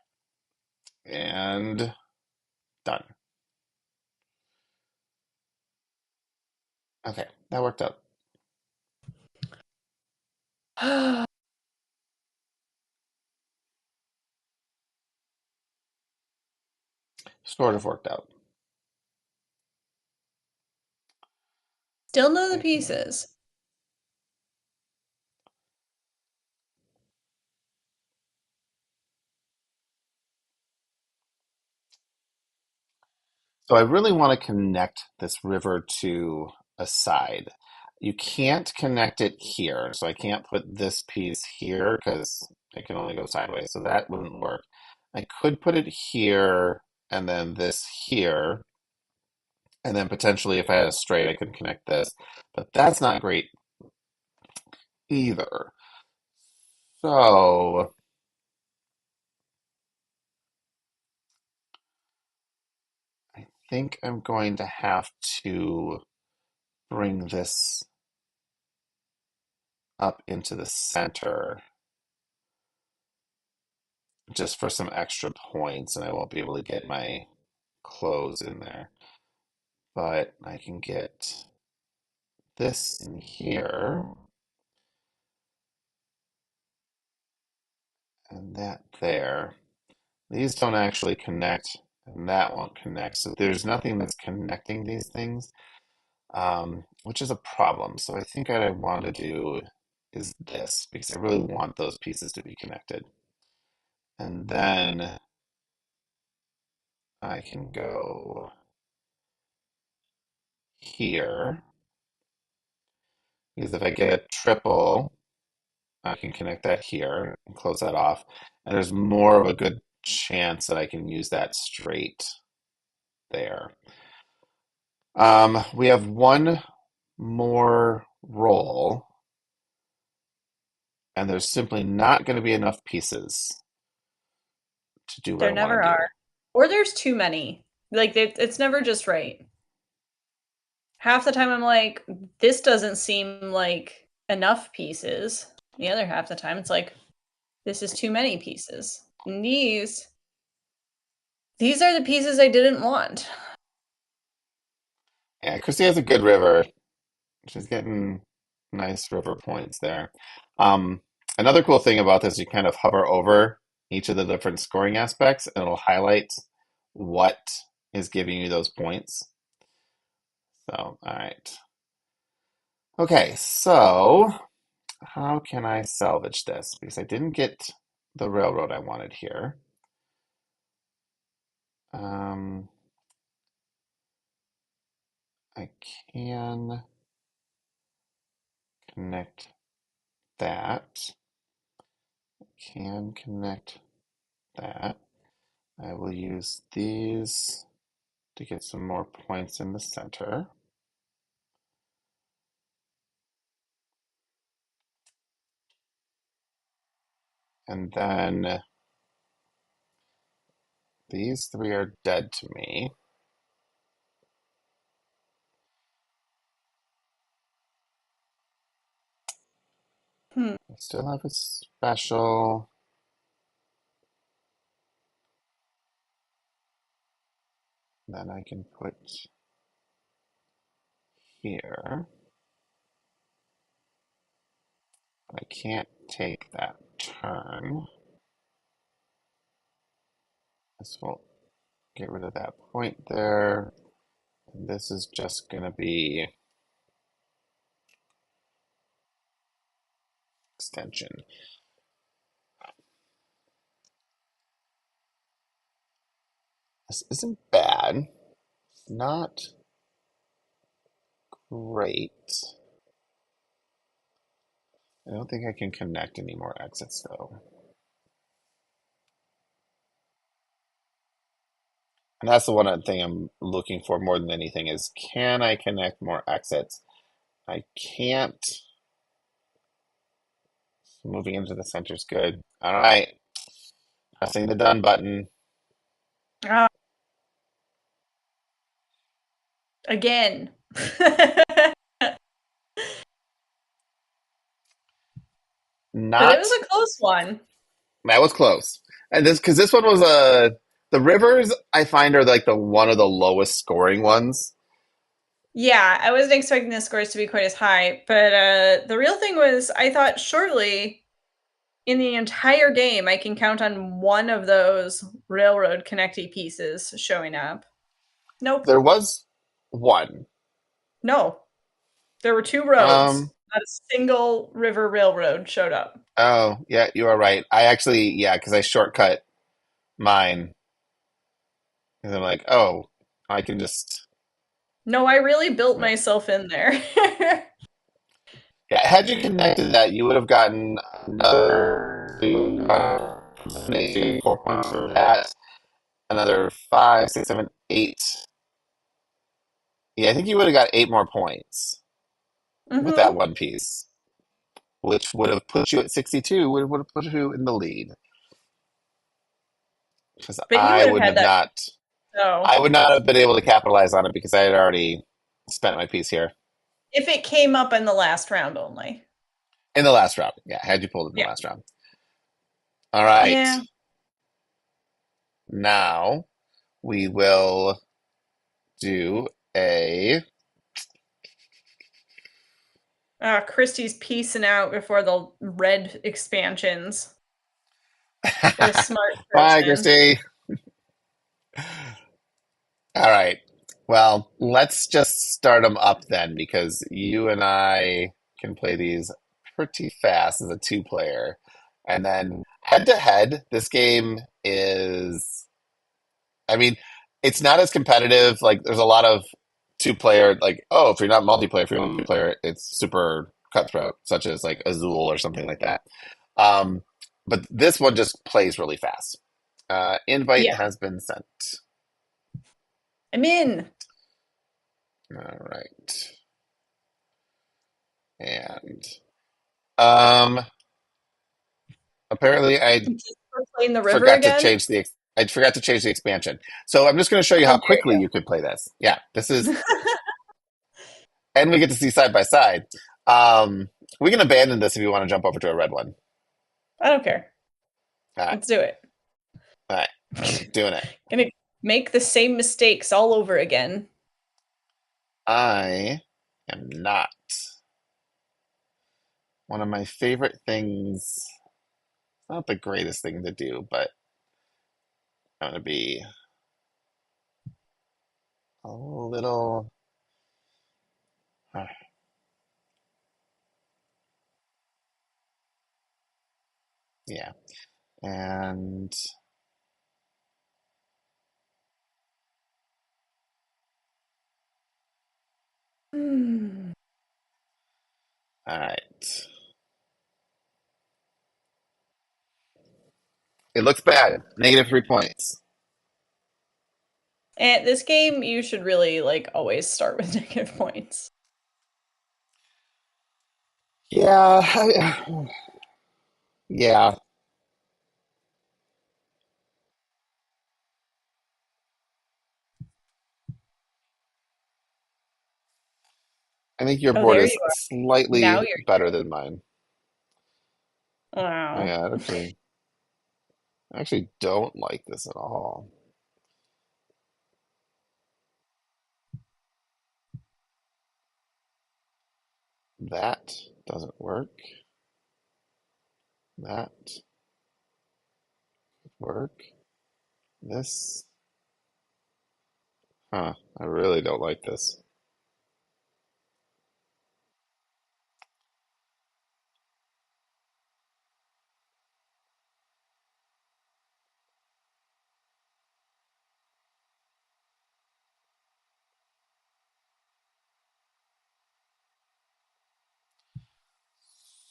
S2: and done. Okay, that worked out. Sort of worked out.
S1: Still know the
S2: I can.
S1: pieces.
S2: So I really want to connect this river to a side. You can't connect it here, so I can't put this piece here because it can only go sideways, so that wouldn't work. I could put it here and then this here, and then potentially if I had a straight, I could connect this, but that's not great either. So I think I'm going to have to bring this up into the center just for some extra points, and I won't be able to get my clothes in there. But I can get this in here and that there. These don't actually connect, and that won't connect. So there's nothing that's connecting these things, which is a problem. So I think what I want to do is this, because I really want those pieces to be connected. And then I can go here, because if I get a triple, I can connect that here and close that off. And there's more of a good chance that I can use that straight there. We have one more roll, and there's simply not going to be enough pieces to do what
S1: There
S2: I want
S1: never
S2: to do.
S1: are. Or there's too many. Like it's never just right. Half the time I'm like, this doesn't seem like enough pieces. The other half the time it's like, this is too many pieces. And these are the pieces I didn't want.
S2: Yeah, Chrissy has a good river. She's getting nice river points there. Um, Another cool thing about this, you kind of hover over each of the different scoring aspects, and it'll highlight what is giving you those points. So, all right. Okay, so how can I salvage this? Because I didn't get the railroad I wanted here. Um, I can connect that. Can connect that. I will use these to get some more points in the center. And then these three are dead to me.
S1: Hmm.
S2: I still have a special. Then I can put here. I can't take that turn. This will get rid of that point there. And this is just going to be extension. This isn't bad. It's not great. I don't think I can connect any more exits though. And that's the one thing I'm looking for more than anything is can I connect more exits? I can't. Moving into the center is good. All right. Pressing the done button.
S1: Ah, again. But it was
S2: Not
S1: a close one.
S2: That was close. And this because this one was the rivers I find are like the one of the lowest scoring ones.
S1: Yeah, I wasn't expecting the scores to be quite as high, but the real thing was I thought surely in the entire game I can count on one of those railroad connecty pieces showing up. Nope.
S2: There was one.
S1: No. There were two roads.
S2: Um,
S1: Not a single river railroad showed up.
S2: oh, yeah, you are right. I actually, yeah, because I shortcut mine. Because I'm like, oh, I can just,
S1: No, I really built myself in there.
S2: yeah, had you connected that, you would have gotten another 4 points for that, another five, six, seven, eight. Yeah, I think you would have got 8 more points with that
S1: Hmm.
S2: one piece, which would have put you at 62, would have put you in the lead. Because
S1: But you would have had that. So
S2: I would not have been able to capitalize on it because I had already spent my piece here
S1: if it came up in the last round only.
S2: in the last round. Yeah, had you pulled it in the
S1: Yeah.
S2: last round. All right,
S1: Yeah.
S2: now we will do a.
S1: Christie's piecing out before the red expansions. What a smart
S2: Bye,
S1: person.
S2: Christy. All right. Well, let's just start them up then because you and I can play these pretty fast as a two-player. And then head to head, this game is, I mean, it's not as competitive. Like, there's a lot of two-player, like, oh, if you're not multiplayer, if you're multiplayer, it's super cutthroat, such as like Azul or something like that. Um, but this one just plays really fast. Invite
S1: Yeah.
S2: has been sent.
S1: I'm in.
S2: All right. And um, apparently
S1: We're playing the river again.
S2: I forgot to change the expansion. So I'm just going to show you
S1: How
S2: how
S1: dare
S2: quickly you could play this. Yeah, this is, and we get to see side by side. Um, we can abandon this if you want to jump over to a red one.
S1: I don't care.
S2: All right,
S1: Let's do it.
S2: all right, I'm doing it.
S1: Gonna make the same mistakes all over again.
S2: I am not. One of my favorite things, not the greatest thing to do, but I'm going to be a little, uh, yeah. And
S1: Hmm.
S2: all right. It looks bad. -3 points.
S1: And this game, you should really like always start with negative points.
S2: Yeah, yeah. I think your
S1: Oh,
S2: board
S1: there
S2: is
S1: you are. Now
S2: slightly
S1: you're
S2: better than mine.
S1: wow.
S2: Yeah, I actually don't like this at all. That doesn't work. That work. This, huh? I really don't like this.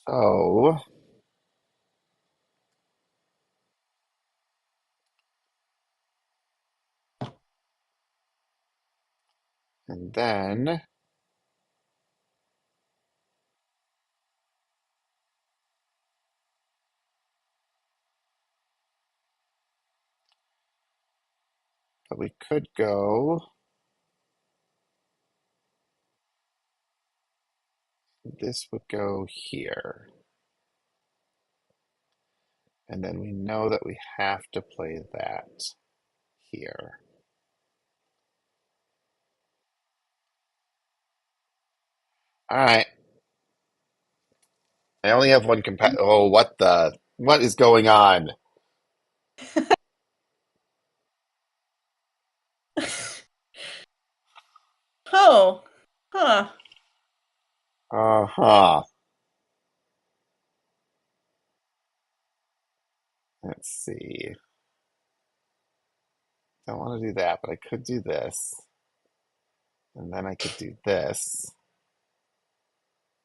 S2: So, and then But we could go, this would go here. And then we know that we have to play that here. All right. I only have one Oh, what is going on?
S1: Oh, huh.
S2: Uh-huh. Let's see. Don't want to do that, but I could do this. And then I could do this.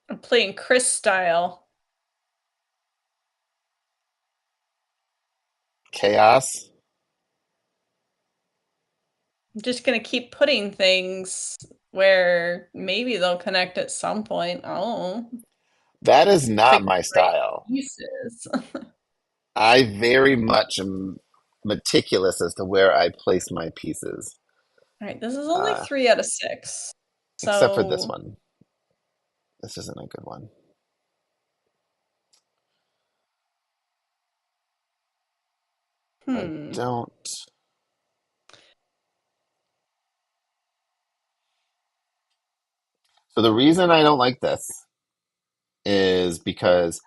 S1: I'm playing Chris style.
S2: Chaos.
S1: I'm just gonna keep putting things where maybe they'll connect at some point. Oh,
S2: That is
S1: if I
S2: not
S1: get
S2: my
S1: the right
S2: style.
S1: pieces.
S2: I very much am meticulous as to where I place my pieces,
S1: All right, this is only
S2: uh,
S1: 3 out of 6.
S2: except for this
S1: So,
S2: one. This isn't a good one. I
S1: hmm.
S2: don't. So the reason I don't like this is because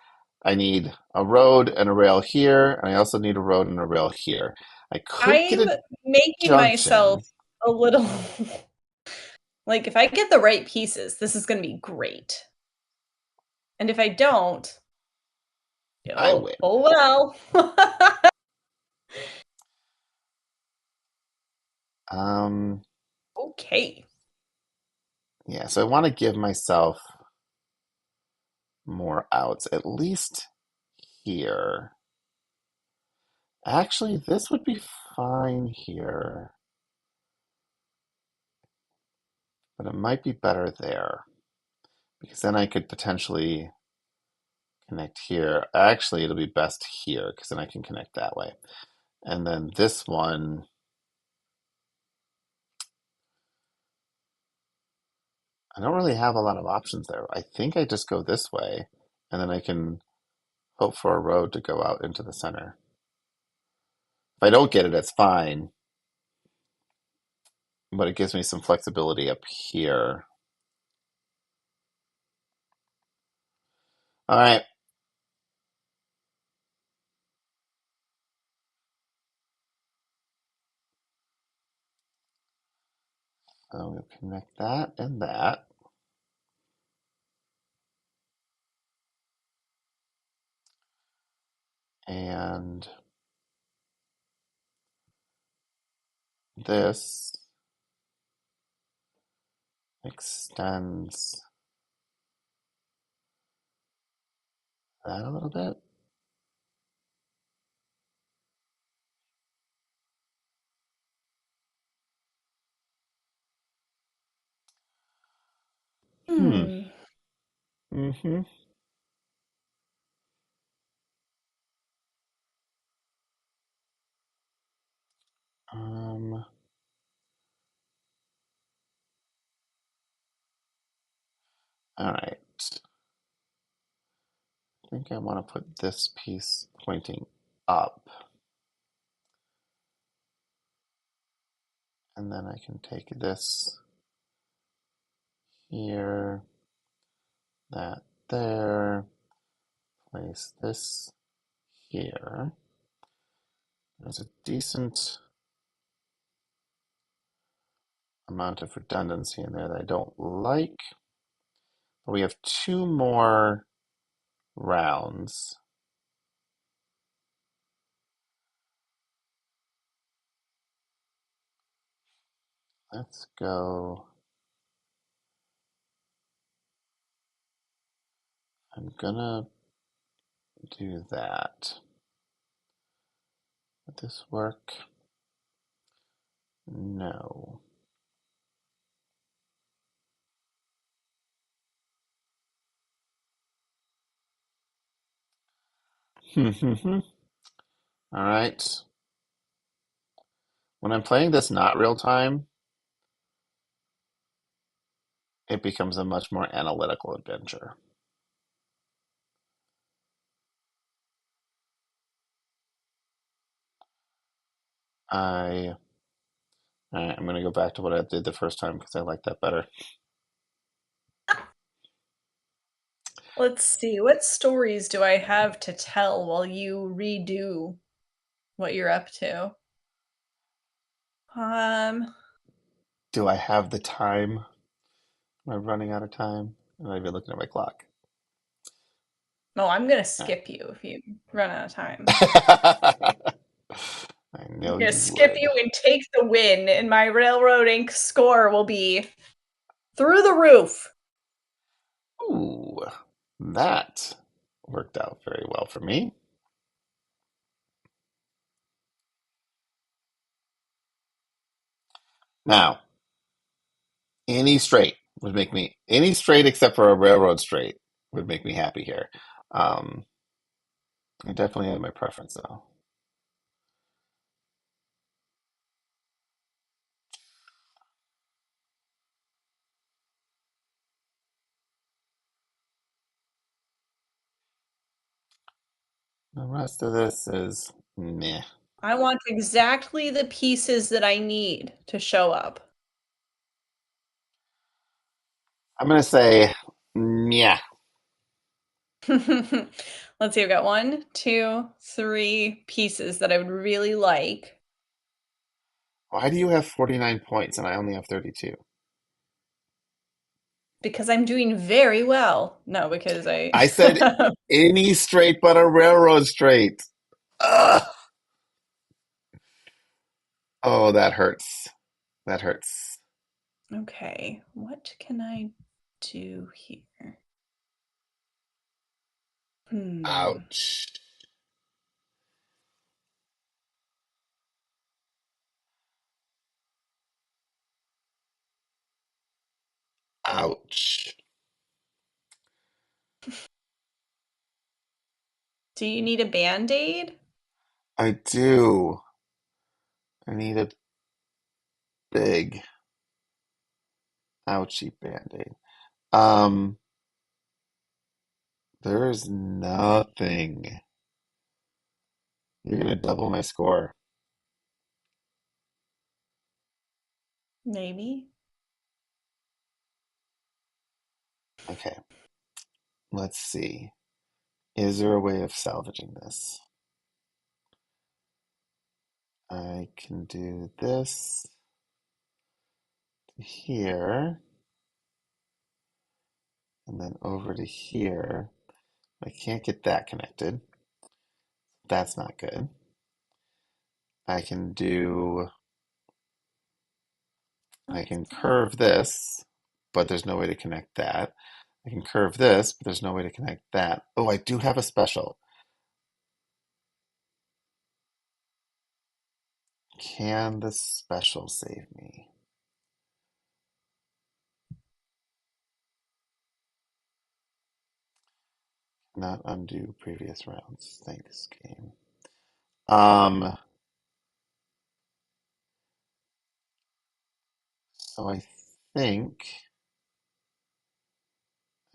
S2: I need a road and a rail here, and I also need a road and a rail here. I could get
S1: I'm
S2: a
S1: making myself
S2: junction.
S1: a little like if I get the right pieces, this is gonna be great. And if I don't,
S2: I
S1: oh,
S2: win.
S1: oh well.
S2: Um,
S1: Okay.
S2: yeah, so I want to give myself more outs, at least here. Actually, this would be fine here, but it might be better there because then I could potentially connect here. Actually, it'll be best here because then I can connect that way. And then this one, I don't really have a lot of options there. I think I just go this way and then I can hope for a road to go out into the center. If I don't get it, it's fine, but it gives me some flexibility up here. All right, so we'll connect that and that. And this extends that a little bit. Hmm.
S1: Hmm.
S2: Mm-hmm. Um, all right. I think I want to put this piece pointing up, and then I can take this here, that there, place this here. There's a decent amount of redundancy in there that I don't like, but we have two more rounds. Let's go. I'm gonna do that. Would this work? No. All right. when I'm playing this not real time, it becomes a much more analytical adventure. I All right, I'm gonna go back to what I did the first time because I like that better.
S1: Let's see, what stories do I have to tell while you redo what you're up to? Um,
S2: Do I have the time? Am I running out of time? I'm not even looking at my clock.
S1: no, I'm gonna
S2: All right.
S1: skip you if you run out of time.
S2: I
S1: I'm
S2: know
S1: gonna
S2: you
S1: skip
S2: would.
S1: you and take the win, and my Railroad Ink score will be through the roof.
S2: Ooh, that worked out very well for me. Now, any straight except for a railroad straight would make me happy here. Um, I definitely have my preference though. The rest of this is meh.
S1: I want exactly the pieces that I need to show up.
S2: I'm gonna say yeah.
S1: Let's see, I've got one, two, three pieces that I would really like
S2: Why do you have 49 points and I only have 32?
S1: because I'm doing very well. No, because I
S2: I said any straight but a railroad straight. Ugh. Oh, that hurts. That hurts.
S1: Okay, what can I do here? Hmm.
S2: Ouch. Ouch.
S1: Do you need a band-aid?
S2: I do. I need a big ouchie band-aid. Um, there's nothing. You're gonna double my score.
S1: Maybe.
S2: Okay, let's see. Is there a way of salvaging this? I can do this here, and then over to here. I can't get that connected. That's not good. I can do, I can curve this, but there's no way to connect that. I can curve this, but there's no way to connect that. Oh, I do have a special. Can the special save me? Not undo previous rounds. Thanks, game. Um, so I think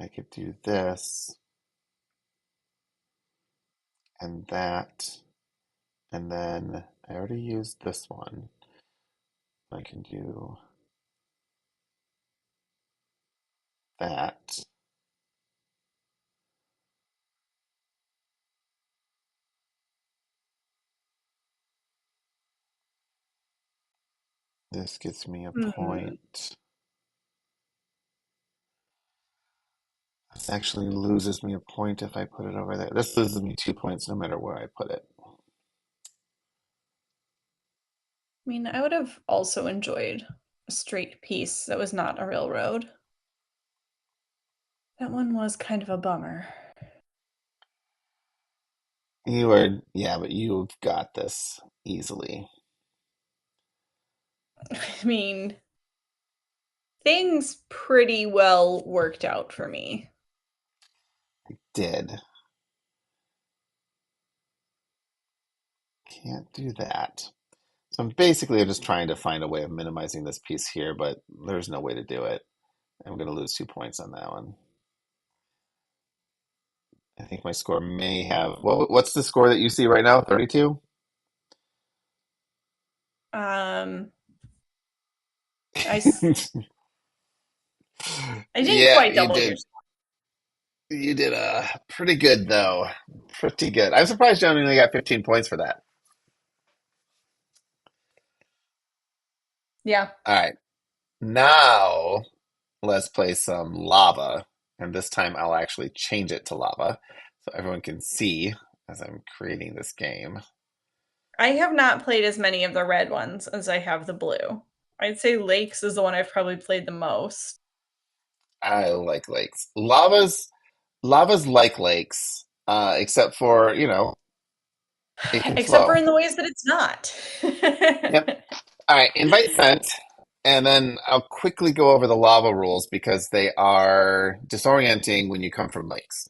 S2: I could do this and that, and then I already used this one. I can do that. This gets me a
S1: Hmm.
S2: point. This actually loses me a point if I put it over there. This loses me 2 points no matter where I put it.
S1: I mean, I would have also enjoyed a straight piece that was not a railroad. That one was kind of a bummer.
S2: You are, yeah, but you've got this easily.
S1: I mean, things pretty well worked out for me.
S2: Did. Can't do that. So I'm basically just trying to find a way of minimizing this piece here, but there's no way to do it. I'm going to lose 2 points on that one. I think my score may have. What's the score that you see right now? 32?
S1: Um, I s- I didn't
S2: Yeah,
S1: quite
S2: you
S1: double your
S2: did.
S1: score.
S2: You did pretty good though. Pretty good. I'm surprised you only got 15 points for that.
S1: Yeah.
S2: All right. Now let's play some lava. And this time I'll actually change it to lava so everyone can see as I'm creating this game.
S1: I have not played as many of the red ones as I have the blue. I'd say Lakes is the one I've probably played the most.
S2: I like lakes. Lava's like lakes, except for, it can
S1: Except for
S2: flow.
S1: in the ways that it's not.
S2: Yep. All right, invite sent. And then I'll quickly go over the lava rules because they are disorienting when you come from lakes.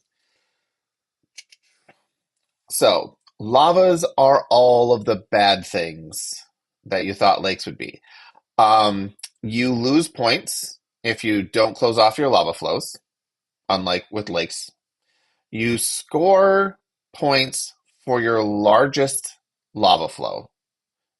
S2: So, lavas are all of the bad things that you thought lakes would be. You lose points if you don't close off your lava flows, unlike with lakes. You score points for your largest lava flow,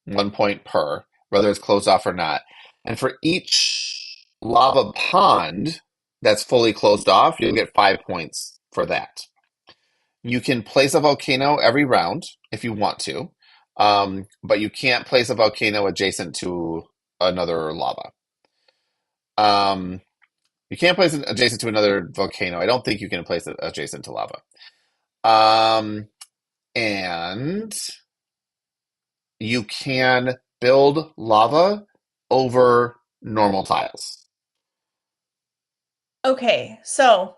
S2: 1 point per, whether it's closed off or not. And for each lava pond that's fully closed off, you'll get 5 points for that. You can place a volcano every round if you want to, but you can't place a volcano adjacent to another lava. Um, you can't place it adjacent to another volcano. I don't think you can place it adjacent to lava. Um, and you can build lava over normal tiles.
S1: Okay, so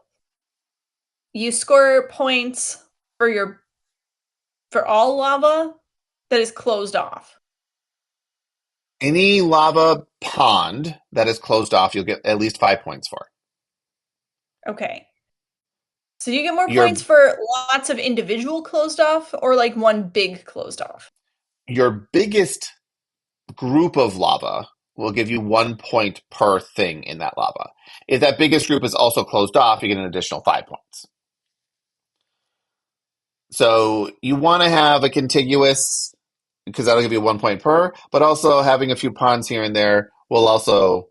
S1: you score points for your for all lava that is closed off.
S2: Any lava pond that is closed off, you'll get at least 5 points for.
S1: Okay. So you get more points
S2: Your
S1: for lots of individual closed off or like one big closed off?
S2: your biggest group of lava will give you 1 point per thing in that lava. If that biggest group is also closed off, you get an additional 5 points. So you want to have a contiguous, because that'll give you 1 point per, but also having a few ponds here and there will also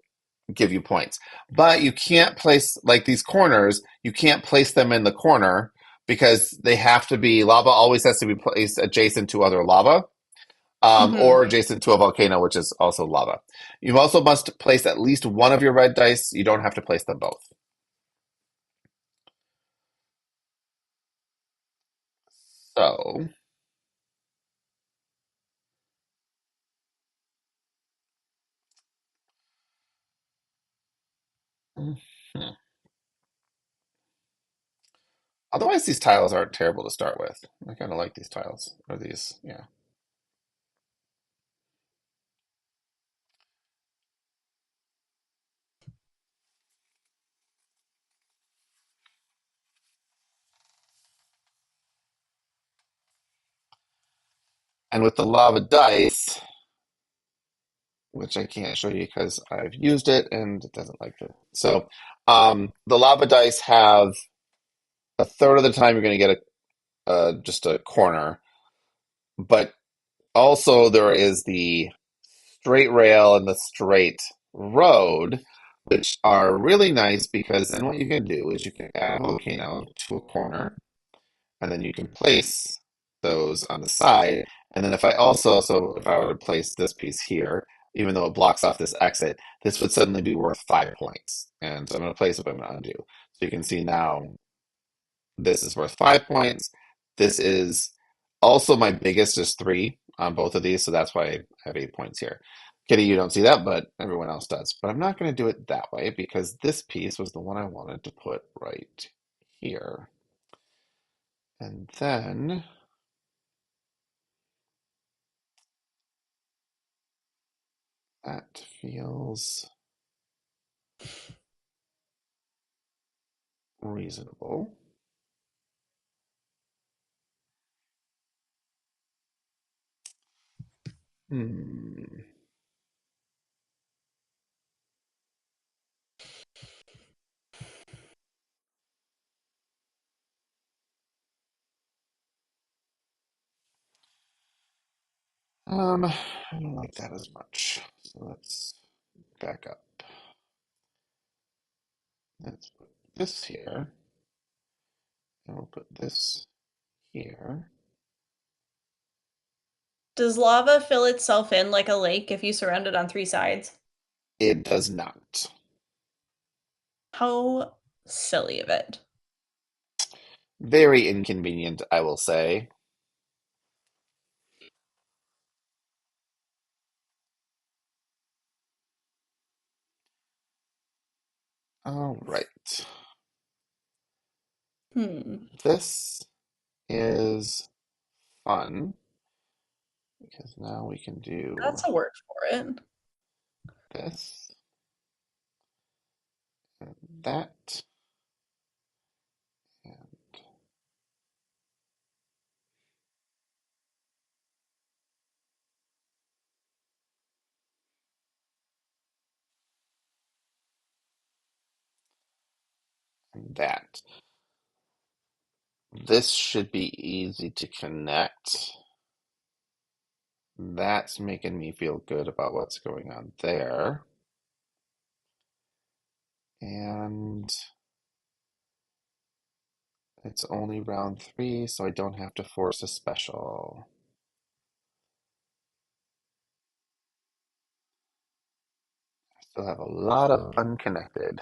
S2: give you points. But you can't place, like these corners, you can't place them in the corner because they have to be, lava always has to be placed adjacent to other lava.
S1: Hmm.
S2: Or adjacent to a volcano, which is also lava. You also must place at least one of your red dice. You don't have to place them both. So, mhm. Otherwise, these tiles aren't terrible to start with. I kind of like these tiles, or these, yeah. And with the lava dice, which I can't show you because I've used it and it doesn't like it. So, the lava dice have a third of the time you're going to get just a corner, but also there is the straight rail and the straight road, which are really nice because then what you can do is you can add a volcano to a corner, and then you can place those on the side. And then if I were to place this piece here, even though it blocks off this exit, this would suddenly be worth 5 points. And so I'm going to place it, but I'm going to undo. So you can see now this is worth 5 points. This is also my biggest is 3 on both of these, so that's why I have 8 points here. Kitty, you don't see that, but everyone else does. But I'm not going to do it that way because this piece was the one I wanted to put right here. And then that feels reasonable. Hmm. I don't like that as much. So let's back up. Let's put this here, and we'll put this here.
S1: Does lava fill itself in like a lake if you surround it on three sides?
S2: It does not.
S1: How silly of it.
S2: Very inconvenient, I will say. All right.
S1: Hmm.
S2: This is fun because now we can do
S1: That's a word for it.
S2: this and that and that. This should be easy to connect. That's making me feel good about what's going on there. And it's only round three, so I don't have to force a special. Still have a lot of unconnected.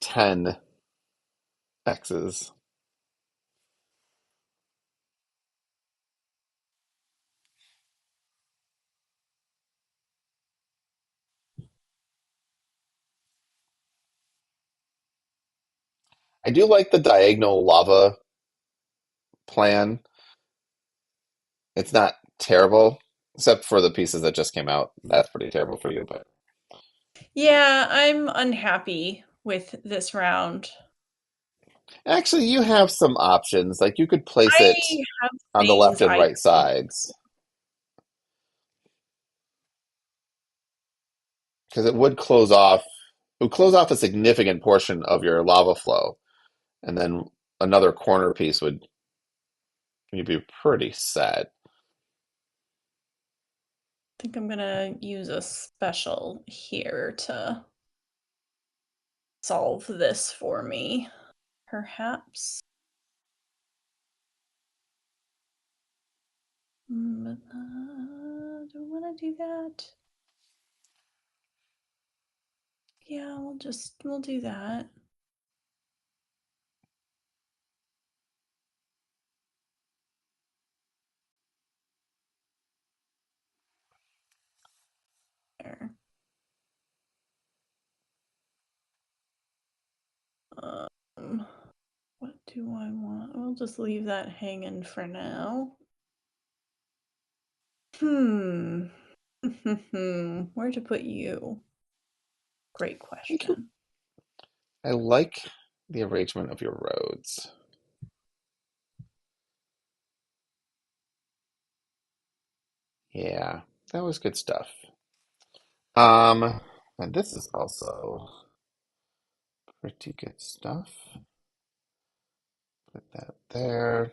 S2: 10 X's. I do like the diagonal lava plan. It's not terrible, except for the pieces that just came out. That's pretty terrible for you, but
S1: Yeah, I'm unhappy with this round.
S2: actually, you have some options. Like you could place
S1: I
S2: it
S1: have
S2: on the left
S1: things
S2: and
S1: I
S2: right sides because it would close off. It would close off a significant portion of your lava flow, and then another corner piece would you'd be pretty set.
S1: think I'm gonna use a special here to solve this for me. Perhaps. But I don't want to do that. Yeah, we'll do that. There. Um, what do I want? We'll just leave that hanging for now. Hmm. Where to put you? Great question.
S2: I like the arrangement of your roads. Yeah, that was good stuff. And this is also pretty good stuff. Put that there.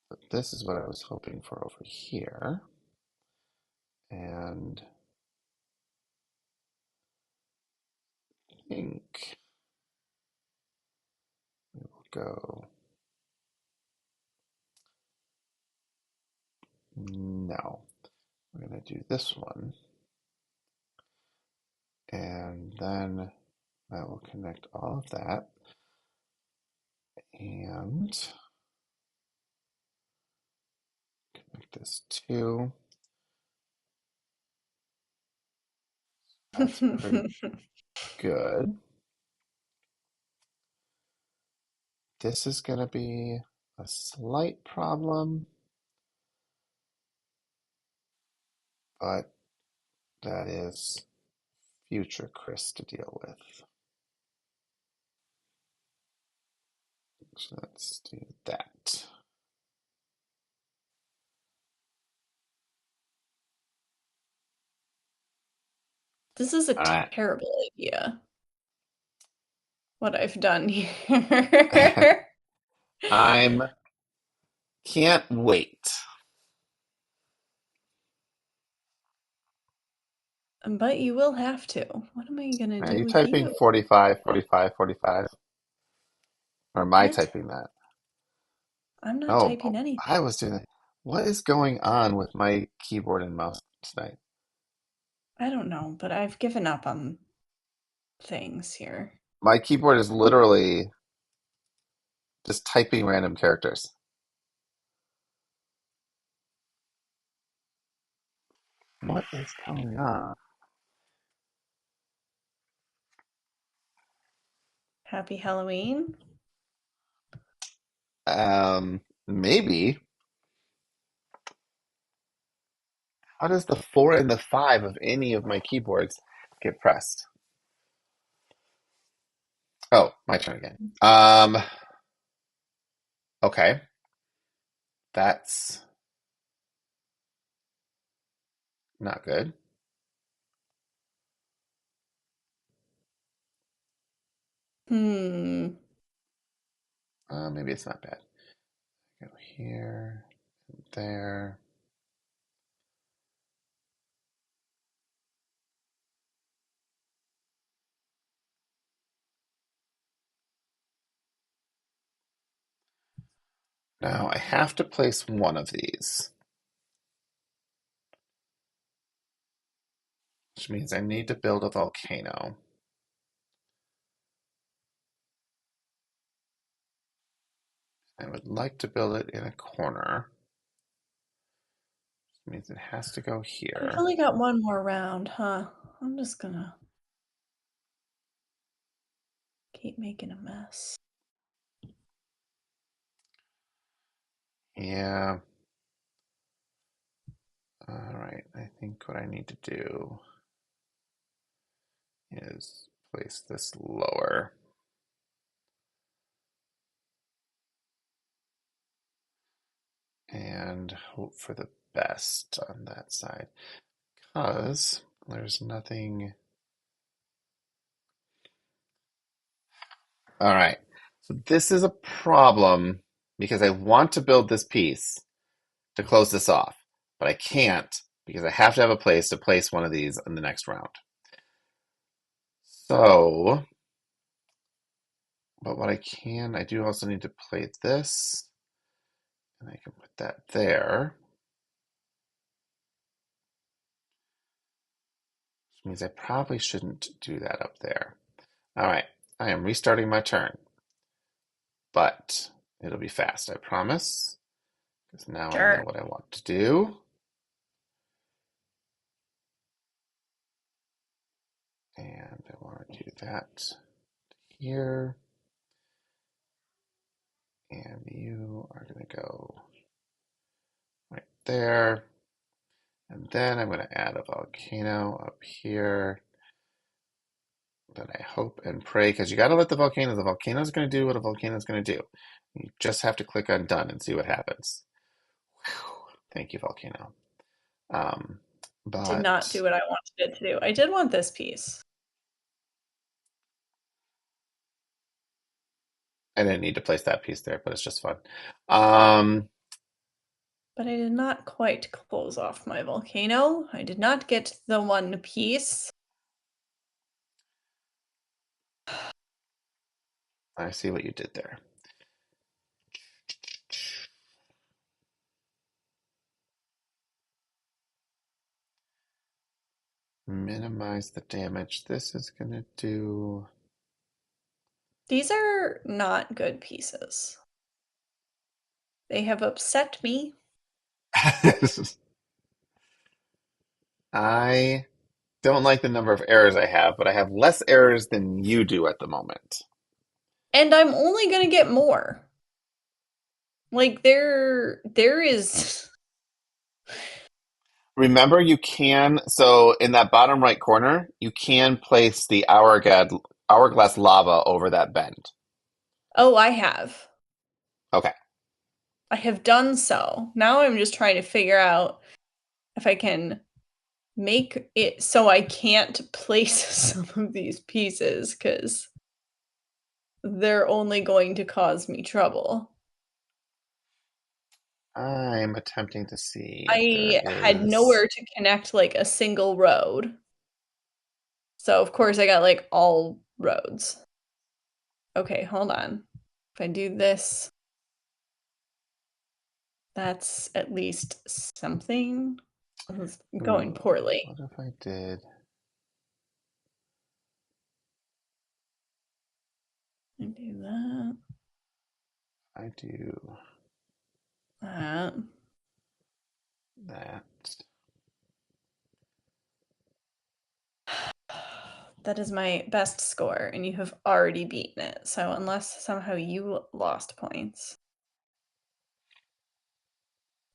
S2: But this is what I was hoping for over here. And I think we will go. No, we're going to do this one. And then I will connect all of that. And connect this too. That's pretty good. This is going to be a slight problem, but that is future Chris to deal with. So let's do that.
S1: This is a
S2: All right.
S1: terrible idea, what I've done here.
S2: I'm can't wait.
S1: But you will have to. What am I gonna
S2: Are
S1: do
S2: you
S1: with
S2: typing
S1: you?
S2: 45, 45, 45? Or am I
S1: What?
S2: typing that?
S1: I'm not
S2: Oh,
S1: typing anything.
S2: I was doing that. What is going on with my keyboard and mouse tonight?
S1: I don't know, but I've given up on things here.
S2: My keyboard is literally just typing random characters. What is going on?
S1: Happy Halloween.
S2: Maybe. How does the 4 and the 5 of any of my keyboards get pressed? Oh, my turn again. Okay. That's not good.
S1: Hmm.
S2: Maybe it's not bad. Go here, there. Now I have to place one of these, which means I need to build a volcano. I would like to build it in a corner. Which means it has to go
S1: We've
S2: here.
S1: only got one more round, huh? I'm just gonna keep making a mess.
S2: Yeah. All right. I think what I need to do is place this lower and hope for the best on that side because there's nothing. All right. So this is a problem because I want to build this piece to close this off, but I can't because I have to have a place to place one of these in the next round. So, but what I do also need to play this, and I can put that there, which means I probably shouldn't do that up there. All right, I am restarting my turn, but it'll be fast, I promise, because now I know
S1: Sure.
S2: what I want to do. And I want to do that here. And you are going to go right there. And then I'm going to add a volcano up here that I hope and pray, because you got to let the volcano is going to do what a volcano is going to do. You just have to click on done and see what happens. Whew. Thank you, volcano. Um,
S1: Did not
S2: but
S1: do what I wanted it to do. I did want this piece,
S2: I didn't need to place that piece there, but it's just fun. Um,
S1: but I did not quite close off my volcano. I did not get the one piece.
S2: I see what you did there. Minimize the damage this is going to do.
S1: These are not good pieces. They have upset me.
S2: I don't like the number of errors I have, but I have less errors than you do at the moment.
S1: And I'm only gonna get more. Like there is
S2: Remember, so in that bottom right corner, you can place the hourglass lava over that bend.
S1: oh, I have.
S2: Okay.
S1: I have done so. Now I'm just trying to figure out if I can make it so I can't place some of these pieces because they're only going to cause me trouble.
S2: I'm attempting to see if there
S1: I had
S2: is.
S1: nowhere to connect like a single road. So of course I got like all roads. Okay, hold on. If I do this, that's at least something. This is going
S2: Ooh,
S1: poorly.
S2: what if I did?
S1: I do that.
S2: I do
S1: That.
S2: that.
S1: That is my best score, and you have already beaten it. So unless somehow you lost points,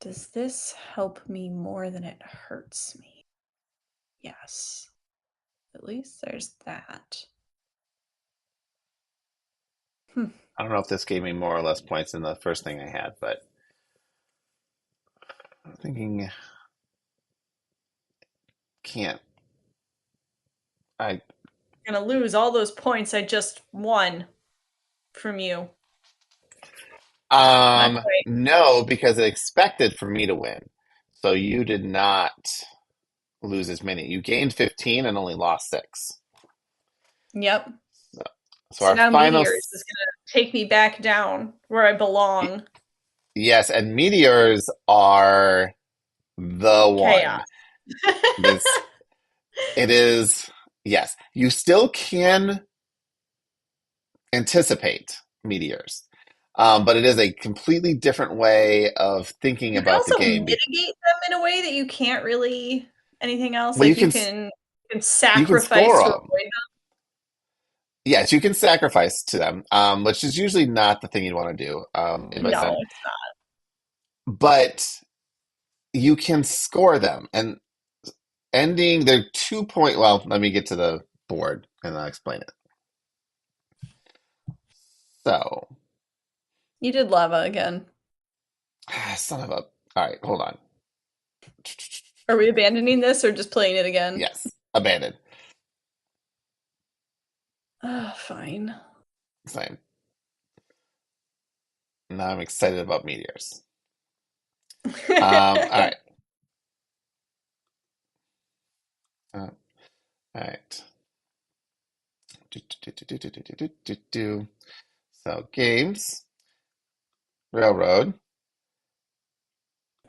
S1: does this help me more than it hurts me? Yes. At least there's that. Hmm.
S2: I don't know if this gave me more or less points than the first thing I had, but I'm thinking can't. I
S1: I'm gonna lose all those points I just won from you. Not quite.
S2: no, because it expected for me to win. So you did not lose as many. You gained 15 and only lost 6.
S1: Yep.
S2: So, so
S1: So
S2: our
S1: now
S2: final
S1: Meteors is gonna take me back down where I belong.
S2: yes, and meteors are the one.
S1: Chaos.
S2: This it is yes. You still can anticipate meteors. But it is a completely different way of thinking
S1: You can
S2: about the
S1: also
S2: game.
S1: mitigate them in a way that you can't really anything else.
S2: Well,
S1: Like you can
S2: you can
S1: sacrifice
S2: score
S1: to
S2: them.
S1: avoid
S2: Yes, you can sacrifice to them, which is usually not the thing you'd want to do in
S1: them.
S2: my
S1: No,
S2: son.
S1: it's not.
S2: But you can score them, and ending they're 2 point. Well, let me get to the board and I'll explain it. So,
S1: You did lava again.
S2: son of a. All right, hold on.
S1: Are we abandoning this or just playing it again?
S2: Yes, abandoned.
S1: Fine.
S2: Same. Now I'm excited about meteors. All right. All right. So games, railroad,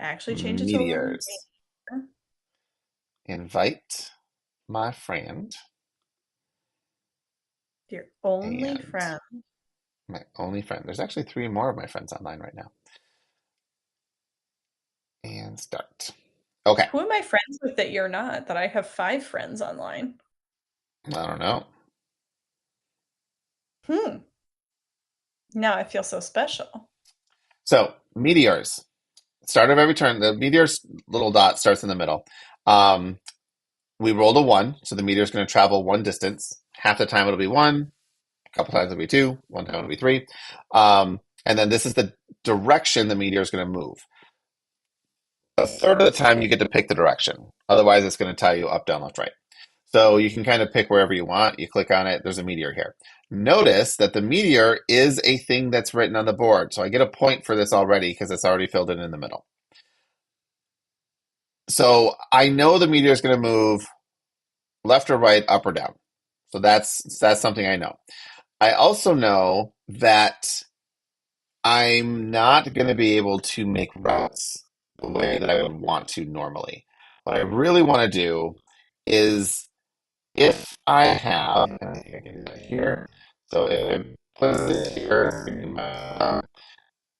S1: Actually change it to a little
S2: meteors.
S1: bit.
S2: Invite my friend
S1: Your only
S2: and
S1: friend.
S2: my only friend. There's actually 3 more of my friends online right now. And start. Okay.
S1: Who am I friends with that you're not? That I have 5 friends online.
S2: I don't know.
S1: Hmm. Now I feel so special.
S2: So meteors. Start of every turn. The meteor's little dot starts in the middle. Um, we rolled a 1, so the meteor's going to travel 1 distance. Half the time it'll be 1, a couple times it'll be 2, one time it'll be 3. And then this is the direction the meteor is going to move. A third of the time you get to pick the direction. Otherwise, it's going to tell you up, down, left, right. So you can kind of pick wherever you want. You click on it, there's a meteor here. Notice that the meteor is a thing that's written on the board. So I get a point for this already because it's already filled in the middle. So I know the meteor is going to move left or right, up or down. So that's something I know. I also know that I'm not going to be able to make routes the way that I would want to normally. What I really want to do is if I have, and I think I can do that here. So if I put this here,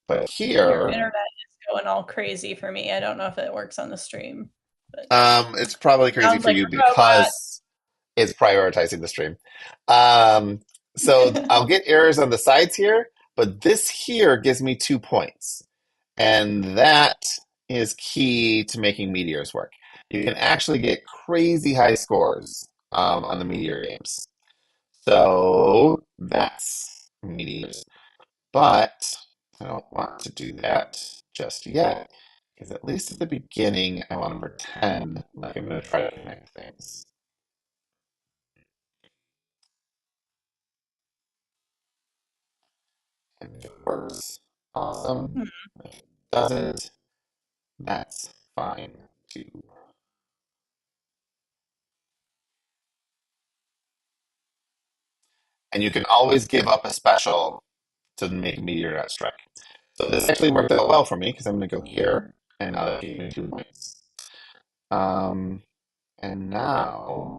S2: but
S1: Your
S2: here,
S1: internet is going all crazy for me. I don't know if it works on the stream, but
S2: it's probably crazy
S1: sounds
S2: for
S1: like
S2: you
S1: a robot.
S2: because it's prioritizing the stream. Um, so I'll get errors on the sides here, but this here gives me 2 points. And that is key to making meteors work. You can actually get crazy high scores on the meteor games. So that's meteors. But I don't want to do that just yet, because at least at the beginning, I want to pretend like I'm going to try to connect things. And if it works, awesome.
S1: Hmm.
S2: If it doesn't, that's fine too. And you can always give up a special to make meteor not strike. So this actually worked out well for me because I'm going to go here, and now that gave me 2 points. Um, and now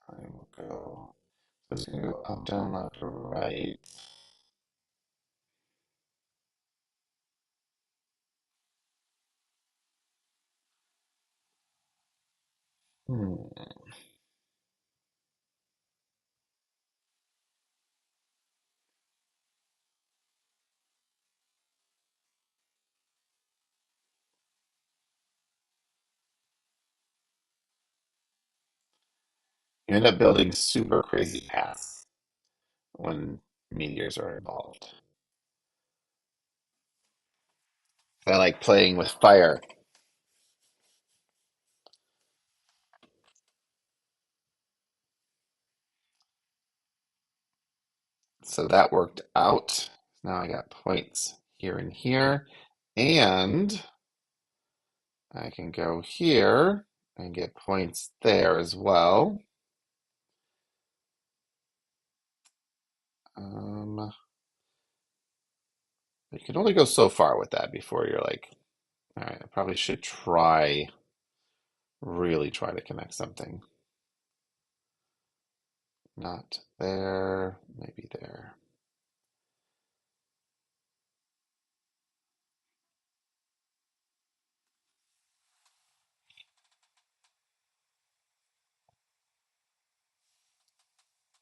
S2: I will go. So it's going to go up, down, left, or right. Hmm. You end up building super crazy paths when meteors are involved. I like playing with fire. So that worked out. Now I got points here and here. And I can go here and get points there as well. Um, you can only go so far with that before you're like, all right, I probably should try, really try to connect something. Not there, maybe there.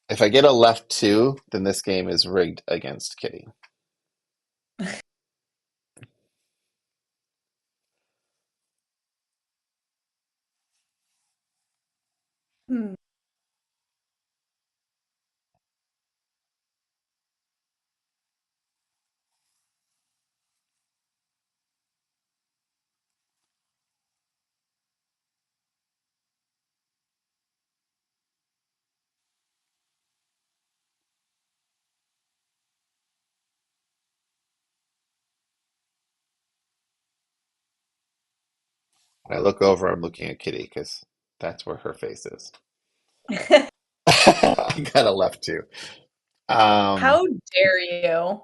S2: If I get a left two, then this game is rigged against Kitty.
S1: Hmm.
S2: When I look over, I'm looking at Kitty because that's where her face is. I got a left two. Um,
S1: How dare you?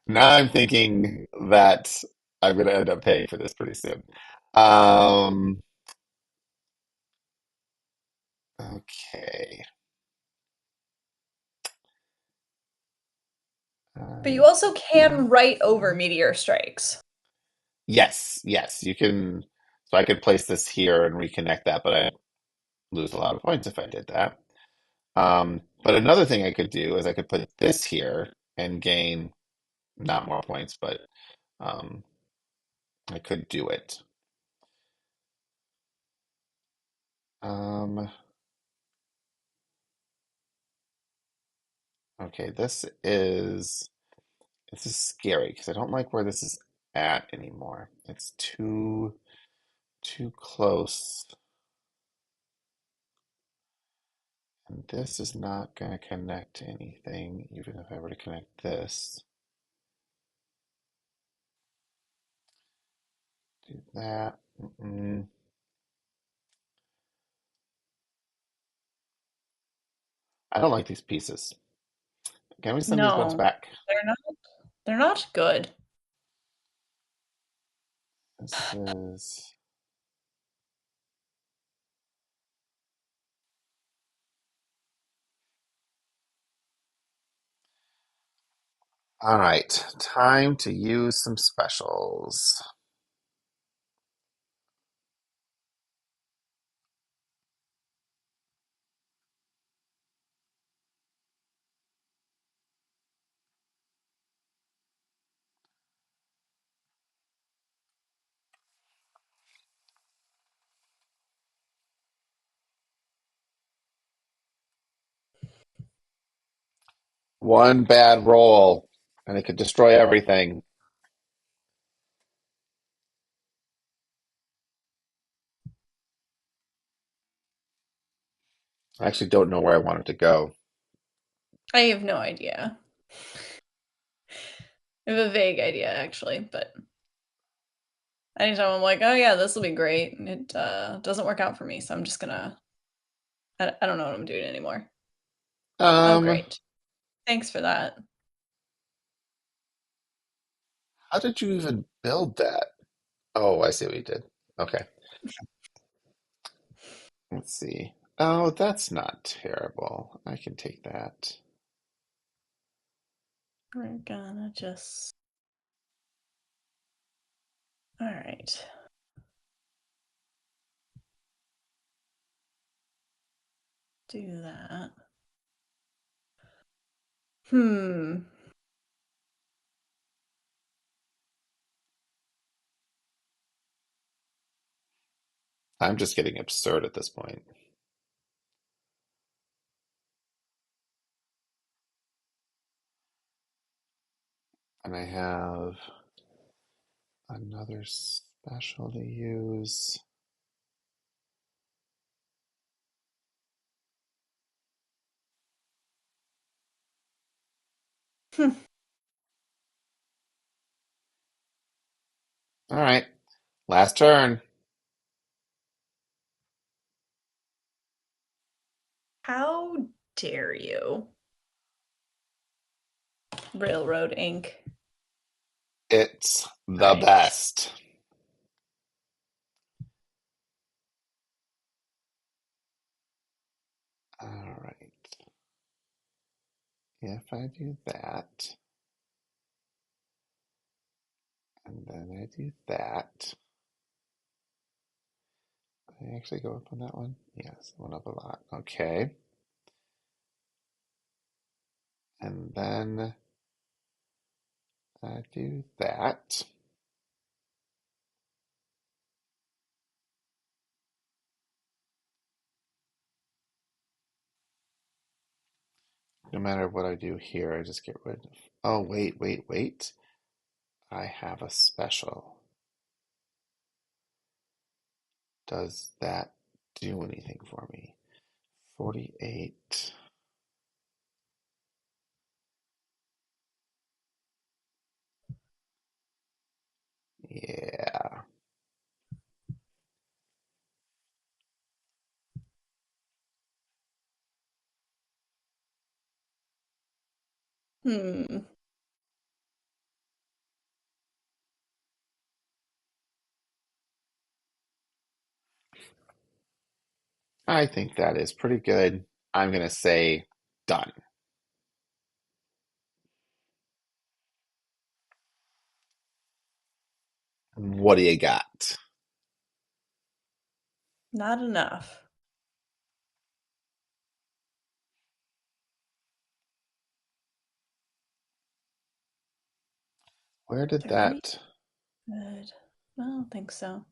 S2: Now I'm thinking that I'm going to end up paying for this pretty soon. Um, okay.
S1: But you
S2: Uh,
S1: also can write over meteor strikes.
S2: yes, yes, you can. So I could place this here and reconnect that, but I lose a lot of points if I did that. But another thing I could do is I could put this here and gain not more points, but um, I could do it. Um, okay, this is scary because I don't like where this is at anymore. It's too close. And this is not going to connect to anything, even if I were to connect this. Do that. Mm-mm. I don't like these pieces. Can we send these ones
S1: No,
S2: back?
S1: they're not. They're not good.
S2: This is. All right, time to use some specials. One bad roll, and it could destroy everything. I actually don't know where I want it to go.
S1: I have no idea. I have a vague idea, actually, but anytime I'm like, oh yeah, this will be great, it doesn't work out for me, so I'm just gonna. I don't know what I'm doing anymore. Oh,
S2: Um,
S1: great. Thanks for that.
S2: how did you even build that? Oh, I see what you did. Okay, let's see. Oh, that's not terrible. I can take that.
S1: We're gonna just. All right. Do that. Hmm.
S2: I'm just getting absurd at this point. And I have another special to use.
S1: Hmm.
S2: All right, last turn.
S1: How dare you? Railroad Inc.
S2: It's
S1: All
S2: the
S1: right.
S2: best. All right. If I do that, and then I do that, I actually go up on that one. Yes, it went up a lot. Okay. And then I do that. No matter what I do here, I just get rid of. Oh, wait, wait, wait. I have a special. Does that do anything for me? 48. Yeah.
S1: Hmm.
S2: I think that is pretty good. I'm going to say done. What do you got?
S1: Not enough.
S2: Where
S1: Is
S2: did
S1: there any
S2: that?
S1: good? I don't think so.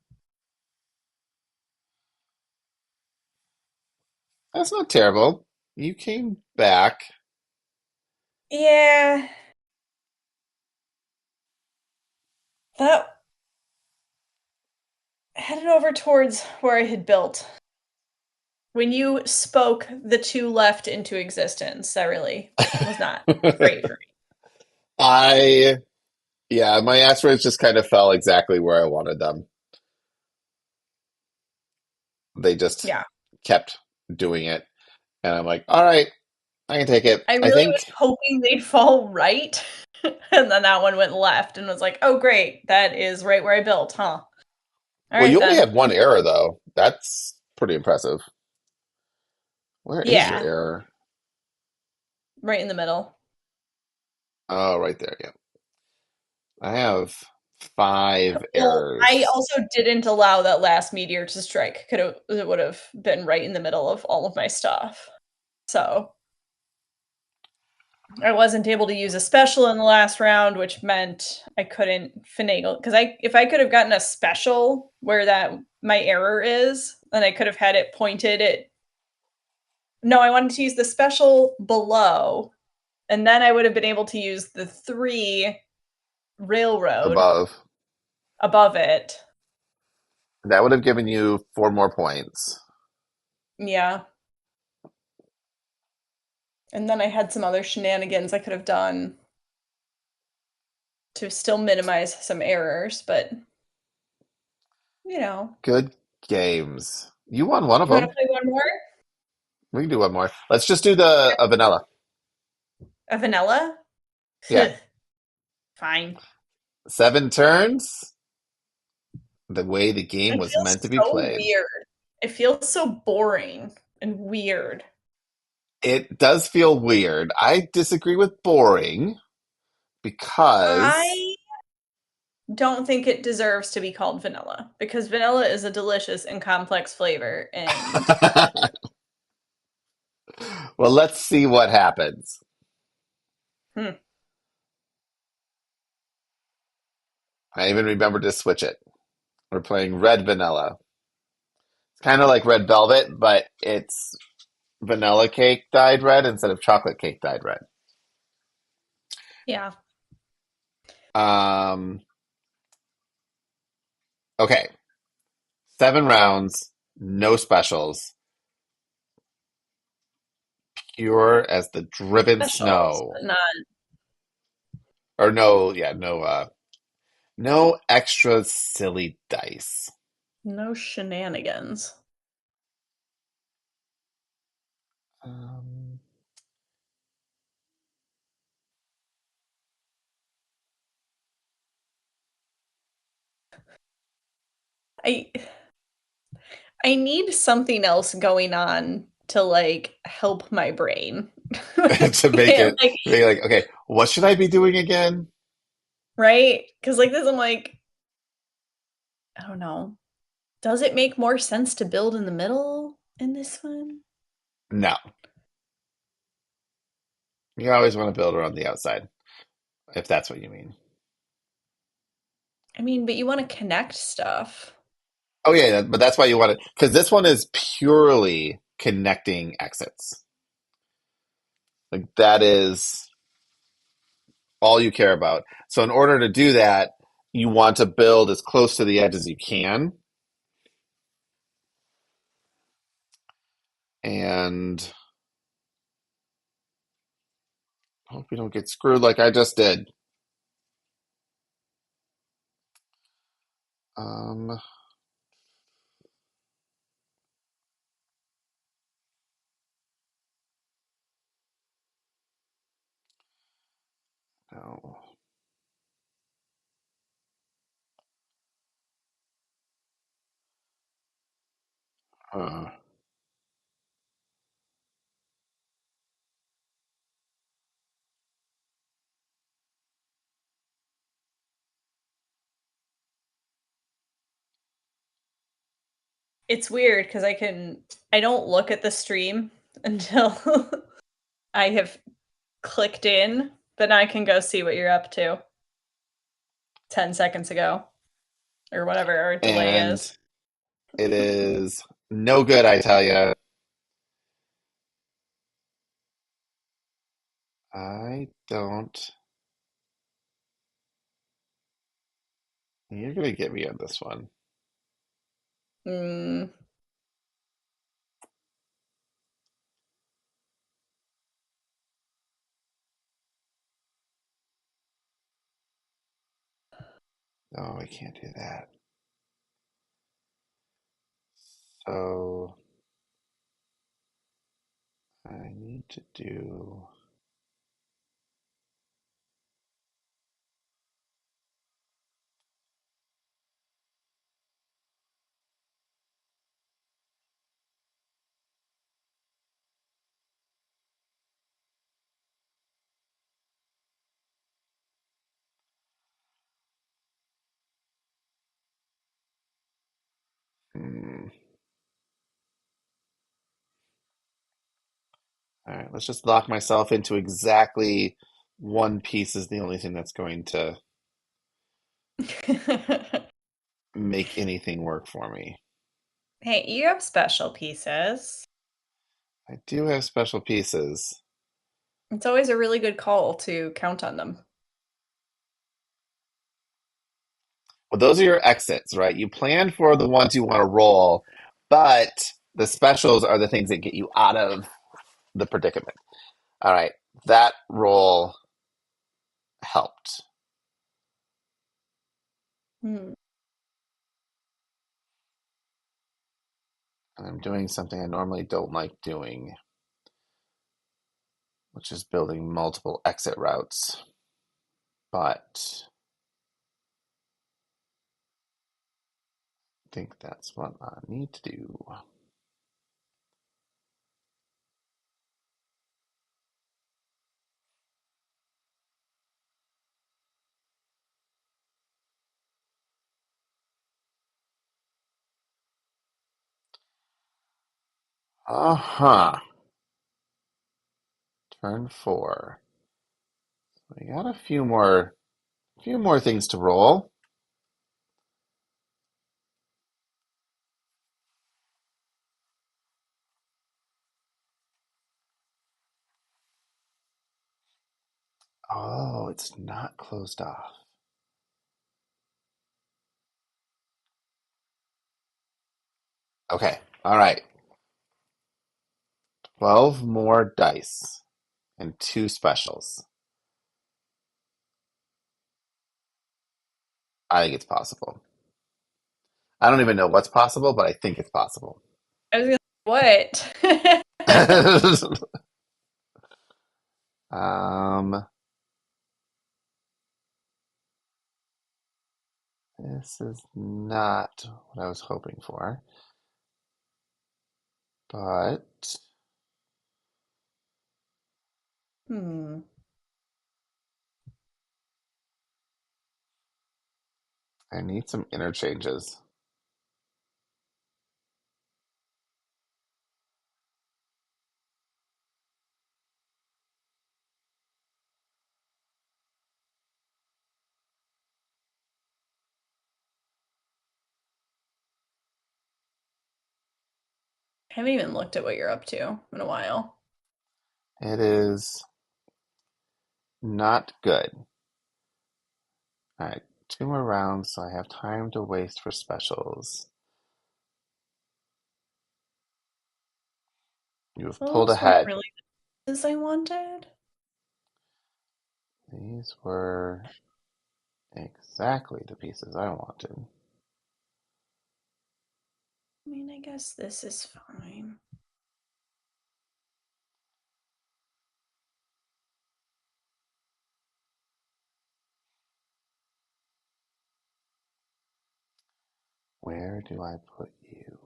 S2: That's not terrible. You came back.
S1: Yeah, that headed over towards where I had built. When you spoke the two left into existence, that really was not great for me.
S2: I, yeah, my asteroids just kind of fell exactly where I wanted them. They just
S1: Yeah.
S2: kept doing it. And I'm like, all right, I can take it.
S1: I
S2: I
S1: really
S2: think,
S1: was hoping they'd fall right. And then that one went left and was like, oh, great. That is right where I built, huh? All
S2: well,
S1: right,
S2: you only
S1: then.
S2: had one error, though. That's pretty impressive. Where is your
S1: Yeah,
S2: error?
S1: right in the middle.
S2: Oh, right there. Yeah. I have 5
S1: Well, I
S2: errors.
S1: also didn't allow that last meteor to strike. Could have it would have been right in the middle of all of my stuff. So I wasn't able to use a special in the last round, which meant I couldn't finagle because I if I could have gotten a special where that my error is, then I could have had it pointed at. No, I wanted to use the special below And then I would have been able to use the 3 railroad
S2: Above.
S1: above it.
S2: That would have given you 4 more points.
S1: Yeah. And then I had some other shenanigans I could have done to still minimize some errors, but you know.
S2: Good games. You won one of
S1: You want to
S2: them.
S1: play one more?
S2: We can do one more. Let's just do the a vanilla.
S1: A vanilla?
S2: Yeah.
S1: Fine.
S2: 7 turns. The way the game
S1: It
S2: was meant to
S1: feels
S2: be
S1: so
S2: played.
S1: weird. It feels so boring and weird.
S2: It does feel weird. I disagree with boring because
S1: I don't think it deserves to be called vanilla because vanilla is a delicious and complex flavor and
S2: well, let's see what happens.
S1: hmm,
S2: I even remember to switch it. We're playing red vanilla. It's kind of like red velvet, but it's vanilla cake dyed red instead of chocolate cake dyed red.
S1: yeah.
S2: Um, okay, 7 rounds, no specials, pure as the driven
S1: Specials,
S2: snow.
S1: but not
S2: Or no, yeah, no extra silly dice.
S1: no shenanigans.
S2: Um,
S1: I I need something else going on to like help my brain.
S2: to make it,
S1: Like,
S2: to make it like, okay, what should I be doing again?
S1: right? Because like this, I'm like, I don't know. Does it make more sense to build in the middle in this one?
S2: No, you always want to build around the outside, if that's what you mean.
S1: I mean, but you want to connect stuff.
S2: Oh yeah, but that's why you want it because this one is purely connecting exits. Like that is all you care about. So in order to do that, you want to build as close to the edge as you can, and hope you don't get screwed like I just did. Um, no. Uh,
S1: It's weird because I don't look at the stream until I have clicked in, but now I can go see what you're up to 10 seconds ago or whatever our delay
S2: and
S1: is.
S2: it is no good, I tell you. I don't. You're gonna get me on this one.
S1: Mm,
S2: No, I can't do that. So I need to do. Hmm. All right, let's just lock myself into exactly one piece is the only thing that's going to make anything work for me.
S1: hey, you have special pieces.
S2: I do have special pieces.
S1: It's always a really good call to count on them.
S2: Well, those are your exits, right? You plan for the ones you want to roll, but the specials are the things that get you out of the predicament. All right, that roll helped.
S1: Hmm.
S2: And I'm doing something I normally don't like doing, which is building multiple exit routes. But I think that's what I need to do. Uh-huh. Turn 4. We got a few more things to roll. Oh, it's not closed off. Okay. All right. 12 more dice and 2 specials. I think it's possible. I don't even know what's possible, but I think it's possible.
S1: I was gonna say, what?
S2: um, this is not what I was hoping for, but
S1: Hmm.
S2: I need some interchanges.
S1: I haven't even looked at what you're up to in a while.
S2: It is not good. All right, 2 more rounds, so I have time to waste for specials. You have
S1: Well,
S2: pulled
S1: those weren't
S2: ahead.
S1: really as I wanted.
S2: These were exactly the pieces I wanted.
S1: I mean, I guess this is fine.
S2: Where do I put you?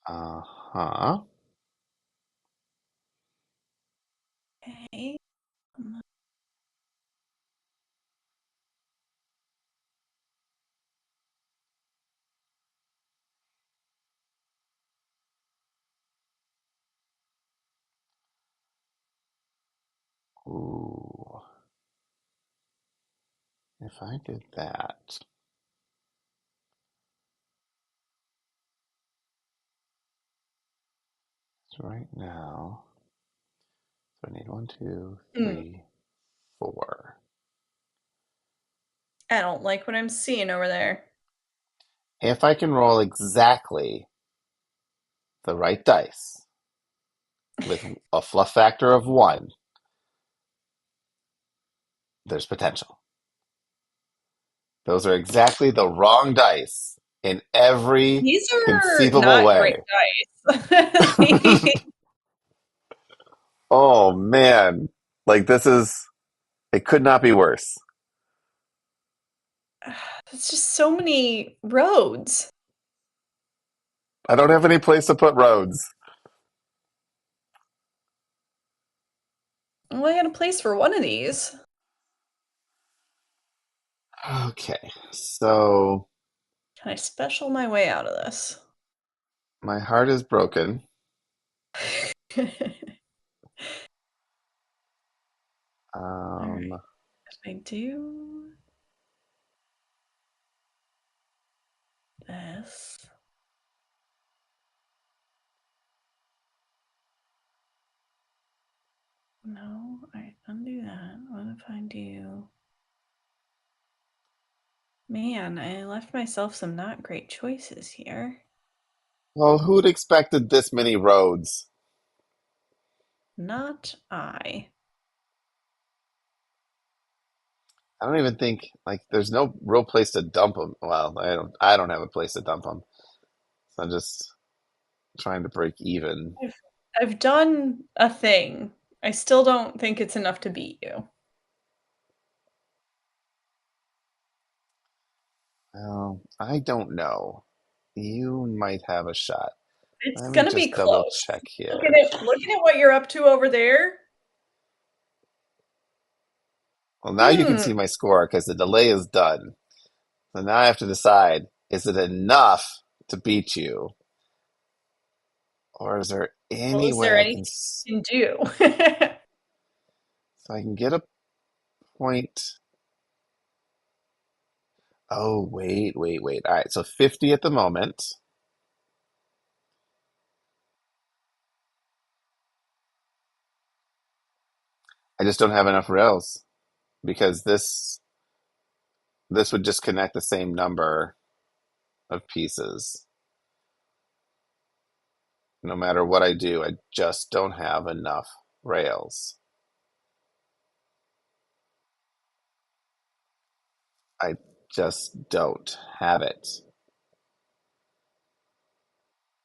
S2: Uh-huh.
S1: Okay.
S2: Ooh. If I did that, so right now, so I need one, two,
S1: Hmm.
S2: 3, 4.
S1: I don't like what I'm seeing over there.
S2: If I can roll exactly the right dice with a fluff factor of 1, there's potential. Those are exactly the wrong dice in every
S1: These are
S2: conceivable
S1: not great
S2: way.
S1: dice.
S2: Oh man. Like it could not be worse.
S1: It's just so many roads.
S2: I don't have any place to put roads.
S1: Well, I got a place for one of these.
S2: Okay, so
S1: Can I special my way out of this?
S2: my heart is broken.
S1: All right.
S2: Um,
S1: I do. No, I undo that. What if I do? Man, I left myself some not great choices here.
S2: Well, who'd expected this many roads?
S1: Not I.
S2: I don't even think like there's no real place to dump them. Well, I don't have a place to dump them. So I'm just trying to break even.
S1: I've, I've done a thing. I still don't think it's enough to beat you.
S2: Well, I don't know. You might have a shot.
S1: It's
S2: Let me
S1: gonna be
S2: just double
S1: close.
S2: check
S1: Look at
S2: here.
S1: it. Looking at what you're up to over there.
S2: Well, now you can
S1: Hmm.
S2: see my score because the delay is done. So now I have to decide, is it enough to beat you? Or is there
S1: Well,
S2: any
S1: is there
S2: way I
S1: anything
S2: can,
S1: you can do?
S2: so I can get a point? Oh, wait. All right, so 50 at the moment. I just don't have enough rails because this would just connect the same number of pieces. No matter what I do, I just don't have enough rails. I just don't have it.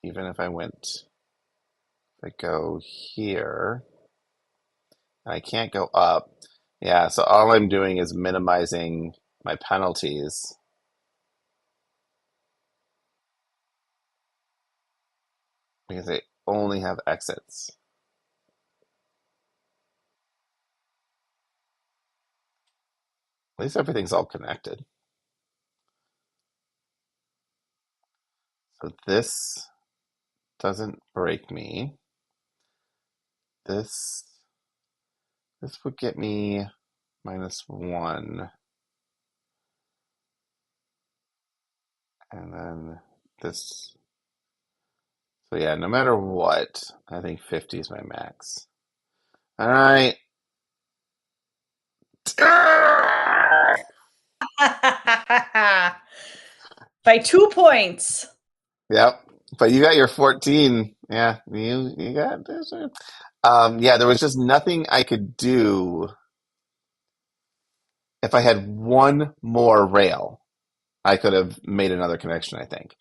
S2: Even if I go here, I can't go up. Yeah, so all I'm doing is minimizing my penalties because I only have exits. At least everything's all connected. So this doesn't break me. This this would get me -1. And then this. So yeah, no matter what, I think 50 is my max. All right.
S1: By 2 points.
S2: Yep. But you got your 14. Yeah, you got this. Yeah, there was just nothing I could do if I had one more rail. I could have made another connection, I think.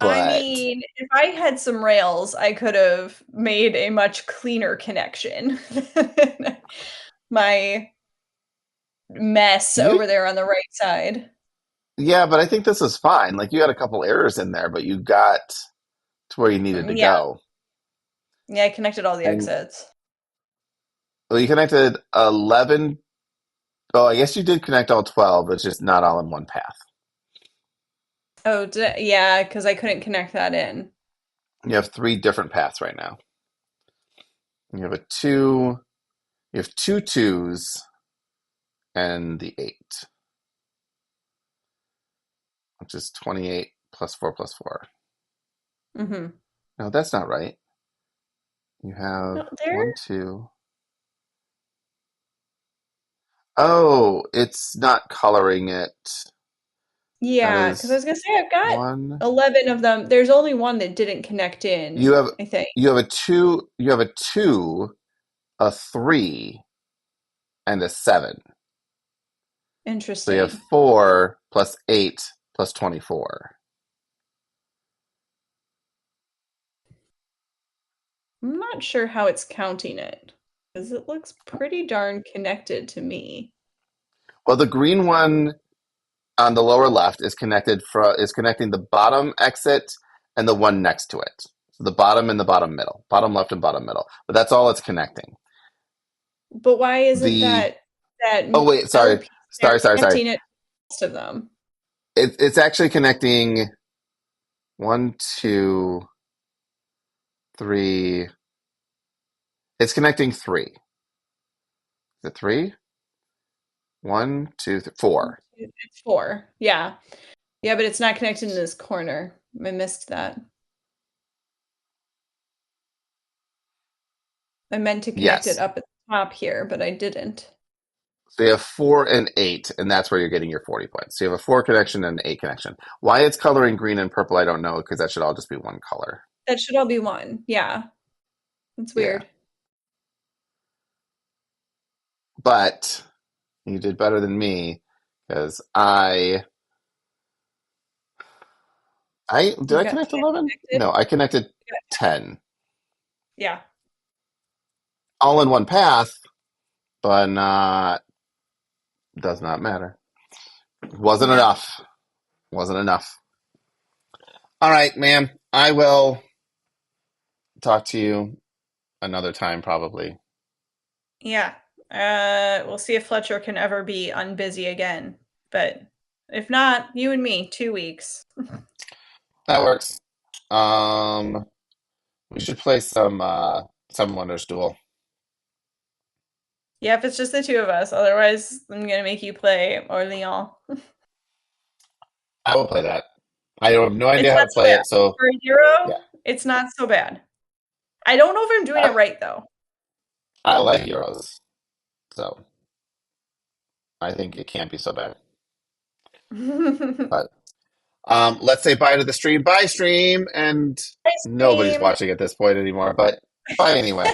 S1: I
S2: But
S1: mean, if I had some rails, I could have made a much cleaner connection. My mess
S2: you,
S1: over there on the right side.
S2: yeah, but I think this is fine. Like you had a couple errors in there, but you got to where you needed to
S1: Yeah,
S2: go.
S1: yeah, I connected all the
S2: And
S1: exits.
S2: well, you connected 11. Oh, I guess you did connect all 12. It's just not all in one path.
S1: Oh, yeah, because I couldn't connect that in.
S2: You have three different paths right now. You have a two, you have two twos and the eight, which is 28 plus four plus four.
S1: Mm-hmm.
S2: No, that's not right. You have
S1: No, there?
S2: one, two. Oh, it's not coloring it. That
S1: Yeah, because I
S2: is
S1: was gonna say I've got
S2: one.
S1: 11 of them. There's only one that didn't connect
S2: You
S1: in,
S2: have
S1: I think.
S2: you have a two, you have a two, a three, and a seven. So you have
S1: Interesting.
S2: 4 plus 8 plus 24.
S1: I'm not sure how it's counting it, because it looks pretty darn connected to me.
S2: Well, the green one on the lower left is connecting the bottom exit and the one next to it. So the bottom and the bottom middle, bottom left and bottom middle. But that's all it's connecting.
S1: But why isn't
S2: The
S1: that
S2: Oh wait,
S1: middle
S2: sorry,
S1: piece there
S2: sorry.
S1: connecting it to the rest of them?
S2: It's actually connecting one, two, three. It's connecting three. Is it three? One, two, four.
S1: It's 4. Yeah. Yeah, but it's not connected in this corner. I missed that. I meant to connect it
S2: Yes.
S1: up at the top here, but I didn't.
S2: So you have 4 and 8, and that's where you're getting your 40 points. So you have a 4 connection and an 8 connection. Why it's coloring green and purple, I don't know, because that should all just be one color.
S1: That should all be one. Yeah. That's
S2: Yeah.
S1: weird.
S2: But you did better than me because I did
S1: You
S2: I
S1: got 10
S2: connect 11?
S1: connected?
S2: No, I connected
S1: You got
S2: 10.
S1: Yeah.
S2: All in one path, but not does not matter. Wasn't
S1: No.
S2: enough. Wasn't enough. All right, man. I will talk to you another time probably.
S1: Yeah. We'll see if Fletcher can ever be unbusy again. But if not, you and me, 2 weeks.
S2: That works. Um we should play some Seven Wonders Duel.
S1: Yeah, if it's just the two of us. Otherwise, I'm gonna make you play Orleans.
S2: I will play that. I have no
S1: It's
S2: idea how
S1: not
S2: to
S1: so
S2: play
S1: bad.
S2: it, so
S1: For a Euro,
S2: yeah.
S1: it's not so bad. I don't know if I'm doing
S2: I,
S1: it right though.
S2: I like Euros, so I think it can't be so bad. But let's say bye to the stream. Bye, stream. And
S1: Ice
S2: nobody's
S1: cream.
S2: watching at this point anymore, but bye anyway.